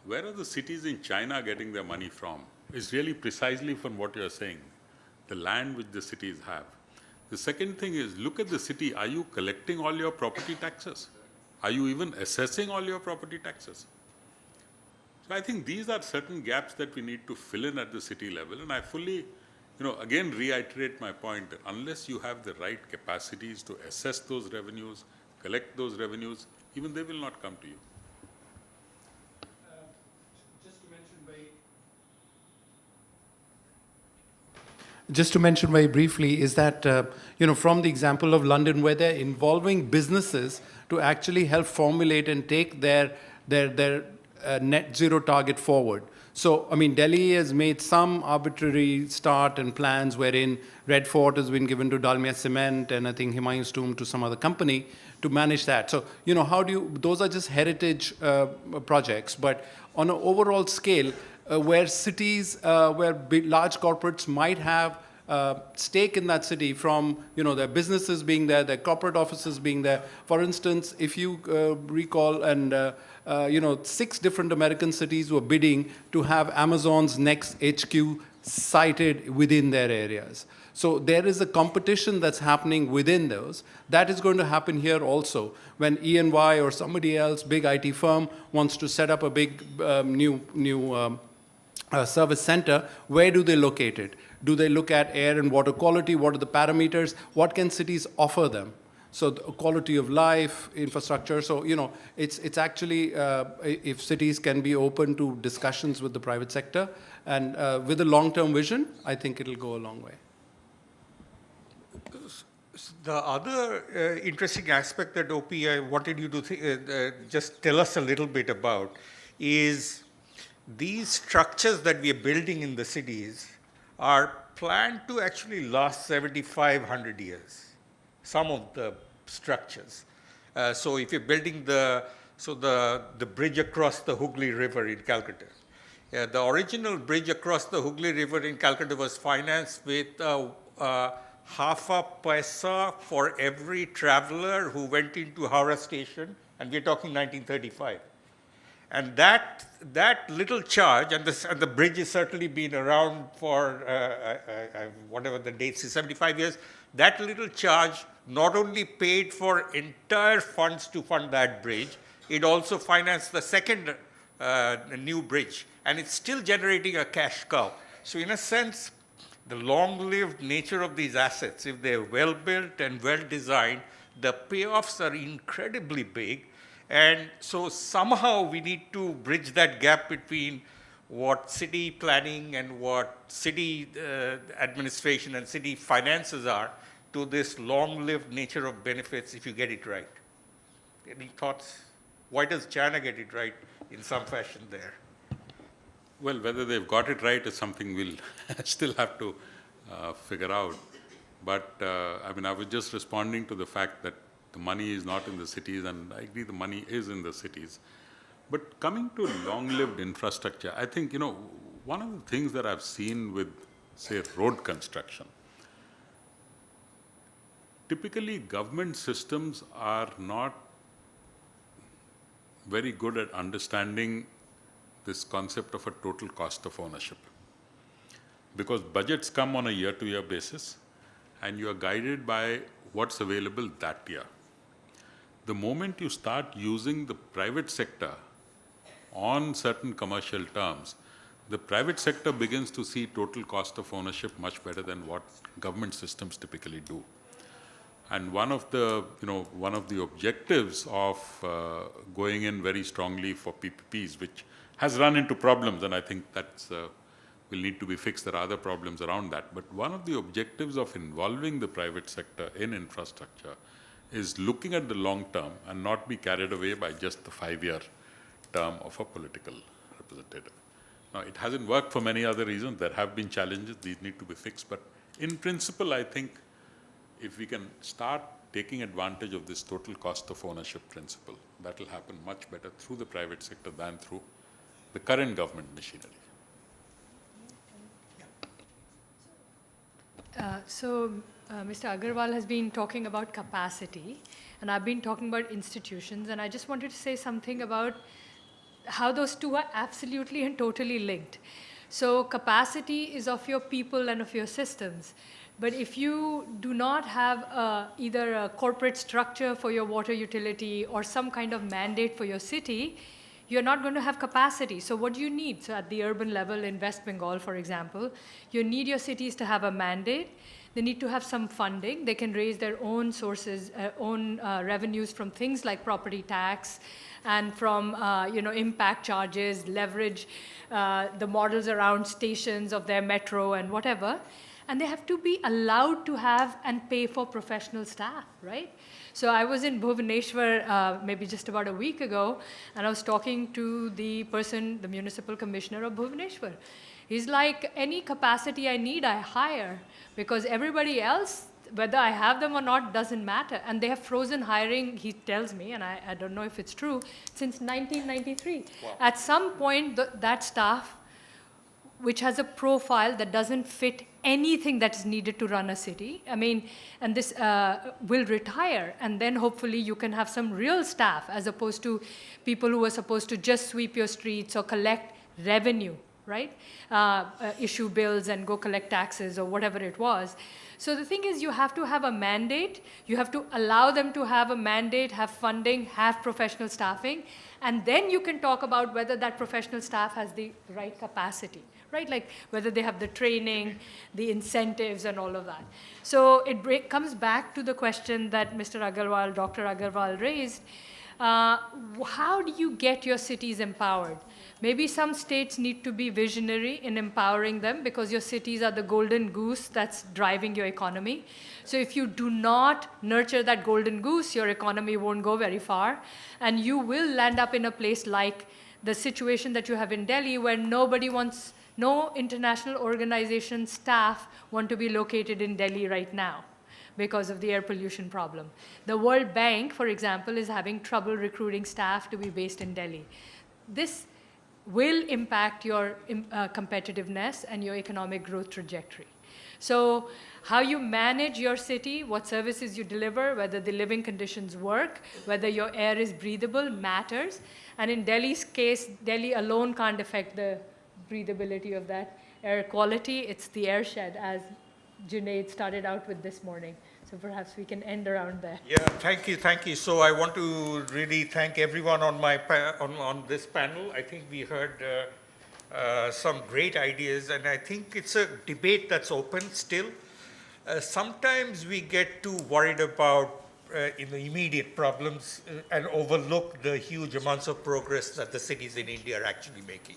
where are the cities in China getting their money from? It's really precisely from what you're saying, the land which the cities have. The second thing is, look at the city. Are you collecting all your property taxes? Are you even assessing all your property taxes? So I think these are certain gaps that we need to fill in at the city level. And I fully, again reiterate my point that unless you have the right capacities to assess those revenues, collect those revenues, even they will not come to you. Just to mention very briefly is that, from the example of London, where they're involving businesses to actually help formulate and take their net zero target forward. So, I mean, Delhi has made some arbitrary start and plans wherein Red Fort has been given to Dalmia Cement and I think Humayun's Tomb to some other company to manage that. So, how do you, those are just heritage projects, but on an overall scale, where cities, where large corporates might have stake in that city from, their businesses being there, their corporate offices being there. For instance, if you recall, and 6 different American cities were bidding to have Amazon's next HQ sited within their areas. So there is a competition that's happening within those. That is going to happen here also. When E&Y or somebody else, big IT firm, wants to set up a big new service center, where do they locate it? Do they look at air and water quality? What are the parameters? What can cities offer them? So the quality of life, infrastructure. So, it's actually, if cities can be open to discussions with the private sector and with a long-term vision, I think it'll go a long way. The other interesting aspect that OP, I wanted you to just tell us a little bit about is these structures that we are building in the cities are planned to actually last 7,500 years, some of the structures. So if you're building the bridge across the Hooghly River in Calcutta, the original bridge across the Hooghly River in Calcutta was financed with half a paisa for every traveler who went into Howrah station, and we're talking 1935. And that little charge, and the bridge has certainly been around for whatever the dates is, 75 years, that little charge not only paid for entire funds to fund that bridge, it also financed the second new bridge, and it's still generating a cash cow. So in a sense, the long-lived nature of these assets, if they're well-built and well-designed, the payoffs are incredibly big. And so somehow we need to bridge that gap between what city planning and what city administration and city finances are to this long-lived nature of benefits if you get it right. Any thoughts? Why does China get it right in some fashion there? Well, whether they've got it right is something we'll still have to figure out. But I was just responding to the fact that the money is not in the cities, and I agree the money is in the cities. But coming to long-lived infrastructure, I think, one of the things that I've seen with, say, road construction, typically government systems are not very good at understanding this concept of a total cost of ownership. Because budgets come on a year-to-year basis, and you are guided by what's available that year. The moment you start using the private sector on certain commercial terms, the private sector begins to see total cost of ownership much better than what government systems typically do. And one of the objectives of going in very strongly for PPPs, which has run into problems, and I think that's will need to be fixed. There are other problems around that. But one of the objectives of involving the private sector in infrastructure is looking at the long term and not be carried away by just the 5-year term of a political representative. Now, it hasn't worked for many other reasons. There have been challenges. These need to be fixed. But in principle, I think if we can start taking advantage of this total cost of ownership principle, that will happen much better through the private sector than through the current government machinery. Mr. Agarwal has been talking about capacity, and I've been talking about institutions, and I just wanted to say something about how those two are absolutely and totally linked. So capacity is of your people and of your systems. But if you do not have either a corporate structure for your water utility or some kind of mandate for your city, you're not going to have capacity. So what do you need? So at the urban level in West Bengal, for example, you need your cities to have a mandate. They need to have some funding. They can raise their own sources, revenues from things like property tax and from impact charges, leverage the models around stations of their metro and whatever. And they have to be allowed to have and pay for professional staff, right? So I was in Bhubaneswar maybe just about a week ago, and I was talking to the municipal commissioner of Bhubaneswar. He's like, any capacity I need, I hire, because everybody else, whether I have them or not, doesn't matter. And they have frozen hiring, he tells me, and I don't know if it's true, since 1993. Wow. At some point, that staff, which has a profile that doesn't fit anything that is needed to run a city, and this will retire, and then hopefully you can have some real staff as opposed to people who are supposed to just sweep your streets or collect revenue, right? Issue bills and go collect taxes or whatever it was. So the thing is, you have to have a mandate, you have to allow them to have a mandate, have funding, have professional staffing, and then you can talk about whether that professional staff has the right capacity, right? Like whether they have the training, the incentives, and all of that. So it comes back to the question that Mr. Agarwal, Dr. Agarwal raised. How do you get your cities empowered? Maybe some states need to be visionary in empowering them, because your cities are the golden goose that's driving your economy. So if you do not nurture that golden goose, your economy won't go very far. And you will land up in a place like the situation that you have in Delhi, where no international organization staff want to be located in Delhi right now because of the air pollution problem. The World Bank, for example, is having trouble recruiting staff to be based in Delhi. This will impact your competitiveness and your economic growth trajectory. So how you manage your city, what services you deliver, whether the living conditions work, whether your air is breathable, matters. And in Delhi's case, Delhi alone can't affect the breathability of that air quality. It's the air shed, as Junaid started out with this morning. So perhaps we can end around there. Yeah, thank you. So I want to really thank everyone on on this panel. I think we heard some great ideas, and I think it's a debate that's open still. Sometimes we get too worried about the immediate problems and overlook the huge amounts of progress that the cities in India are actually making.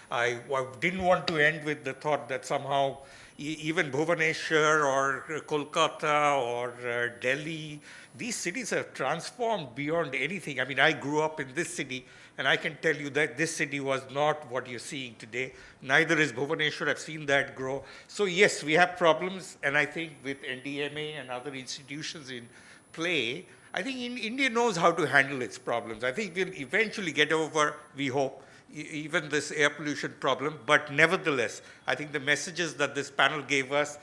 I didn't want to end with the thought that somehow even Bhubaneswar or Kolkata or Delhi, these cities have transformed beyond anything. I mean, I grew up in this city, and I can tell you that this city was not what you're seeing today. Neither is Bhubaneswar. I've seen that grow. So yes, we have problems, and I think with NDMA and other institutions in play, I think India knows how to handle its problems. I think we'll eventually get over, we hope, even this air pollution problem, but nevertheless, I think the messages that this panel gave us,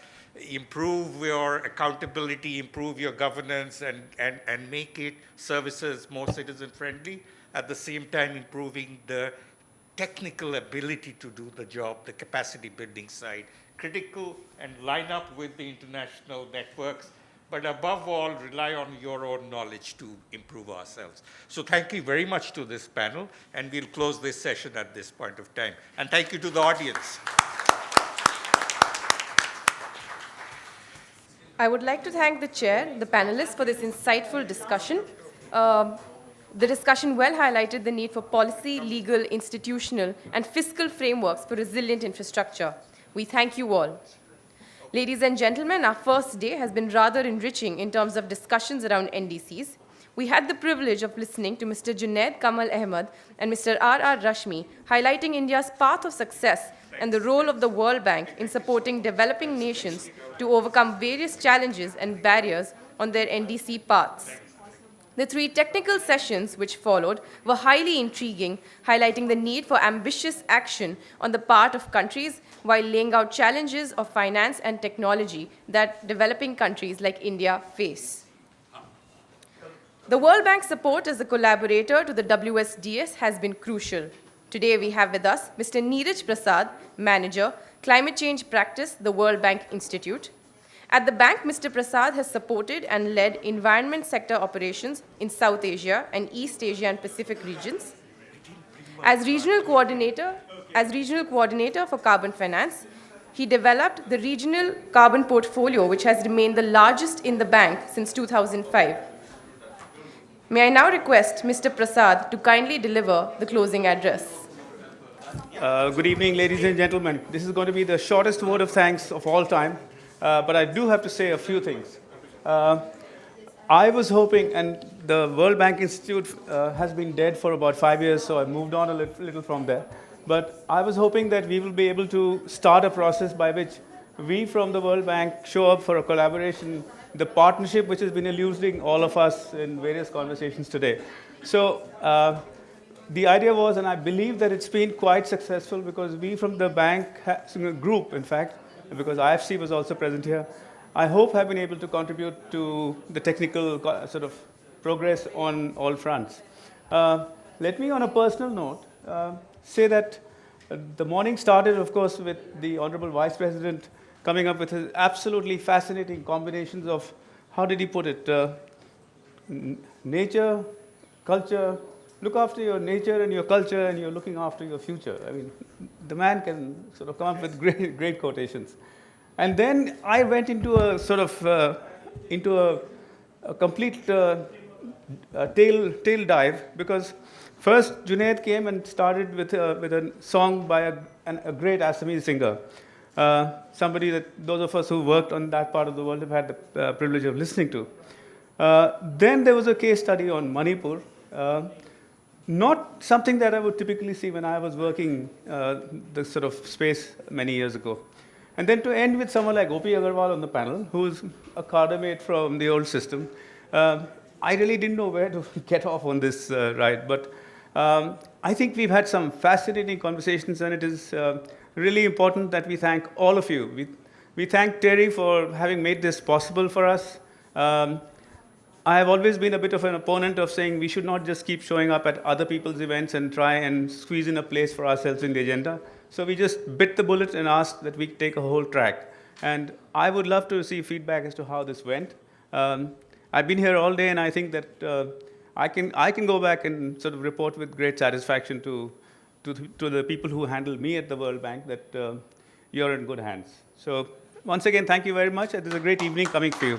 improve your accountability, improve your governance, and make it services more citizen-friendly, at the same time improving the technical ability to do the job, the capacity building side, critical and line up with the international networks, but above all, rely on your own knowledge to improve ourselves. So thank you very much to this panel, and we'll close this session at this point of time. And thank you to the audience. I would like to thank the chair, the panelists for this insightful discussion. The discussion well highlighted the need for policy, legal, institutional, and fiscal frameworks for resilient infrastructure. We thank you all. Ladies and gentlemen, our first day has been rather enriching in terms of discussions around NDCs. We had the privilege of listening to Mr. Junaid Kamal Ahmed and Mr. R.R. Rashmi, highlighting India's path of success and the role of the World Bank in supporting developing nations to overcome various challenges and barriers on their NDC paths. The 3 technical sessions which followed were highly intriguing, highlighting the need for ambitious action on the part of countries while laying out challenges of finance and technology that developing countries like India face. The World Bank's support as a collaborator to the WSDS has been crucial. Today we have with us Mr. Neeraj Prasad, Manager, Climate Change Practice, the World Bank Institute. At the bank, Mr. Prasad has supported and led environment sector operations in South Asia and East Asia and Pacific regions. As regional coordinator for carbon finance, he developed the regional carbon portfolio, which has remained the largest in the bank since 2005. May I now request Mr. Prasad to kindly deliver the closing address. Good evening, ladies and gentlemen. This is going to be the shortest vote of thanks of all time. But I do have to say a few things. I was hoping, and the World Bank Institute has been dead for about 5 years, so I moved on a little from there. But I was hoping that we will be able to start a process by which we from the World Bank show up for a collaboration, the partnership which has been eluding all of us in various conversations today. So the idea was, and I believe that it's been quite successful, because we from the bank group, in fact, because IFC was also present here, I hope have been able to contribute to the technical sort of progress on all fronts. Let me, on a personal note, say that the morning started, of course, with the Honorable Vice President coming up with his absolutely fascinating combinations of, how did he put it, nature, culture, look after your nature and your culture, and you're looking after your future. I mean, the man can sort of come up with great quotations. And then I went into a sort of, into a complete tail dive, because first Junaid came and started with a song by a great Assamese singer, somebody that those of us who worked on that part of the world have had the privilege of listening to. Then there was a case study on Manipur. Not something that I would typically see when I was working the sort of space many years ago. And then to end with someone like O.P. Agarwal on the panel, who's a cadre from the old system, I really didn't know where to get off on this ride. But I think we've had some fascinating conversations, and it is really important that we thank all of you. We thank Terry for having made this possible for us. I have always been a bit of an opponent of saying we should not just keep showing up at other people's events and try and squeeze in a place for ourselves in the agenda. So we just bit the bullet and asked that we take a whole track. And I would love to receive feedback as to how this went. I've been here all day, and I think that I can go back and sort of report with great satisfaction to the people who handle me at the World Bank that you're in good hands. So once again, thank you very much. It is a great evening coming for you.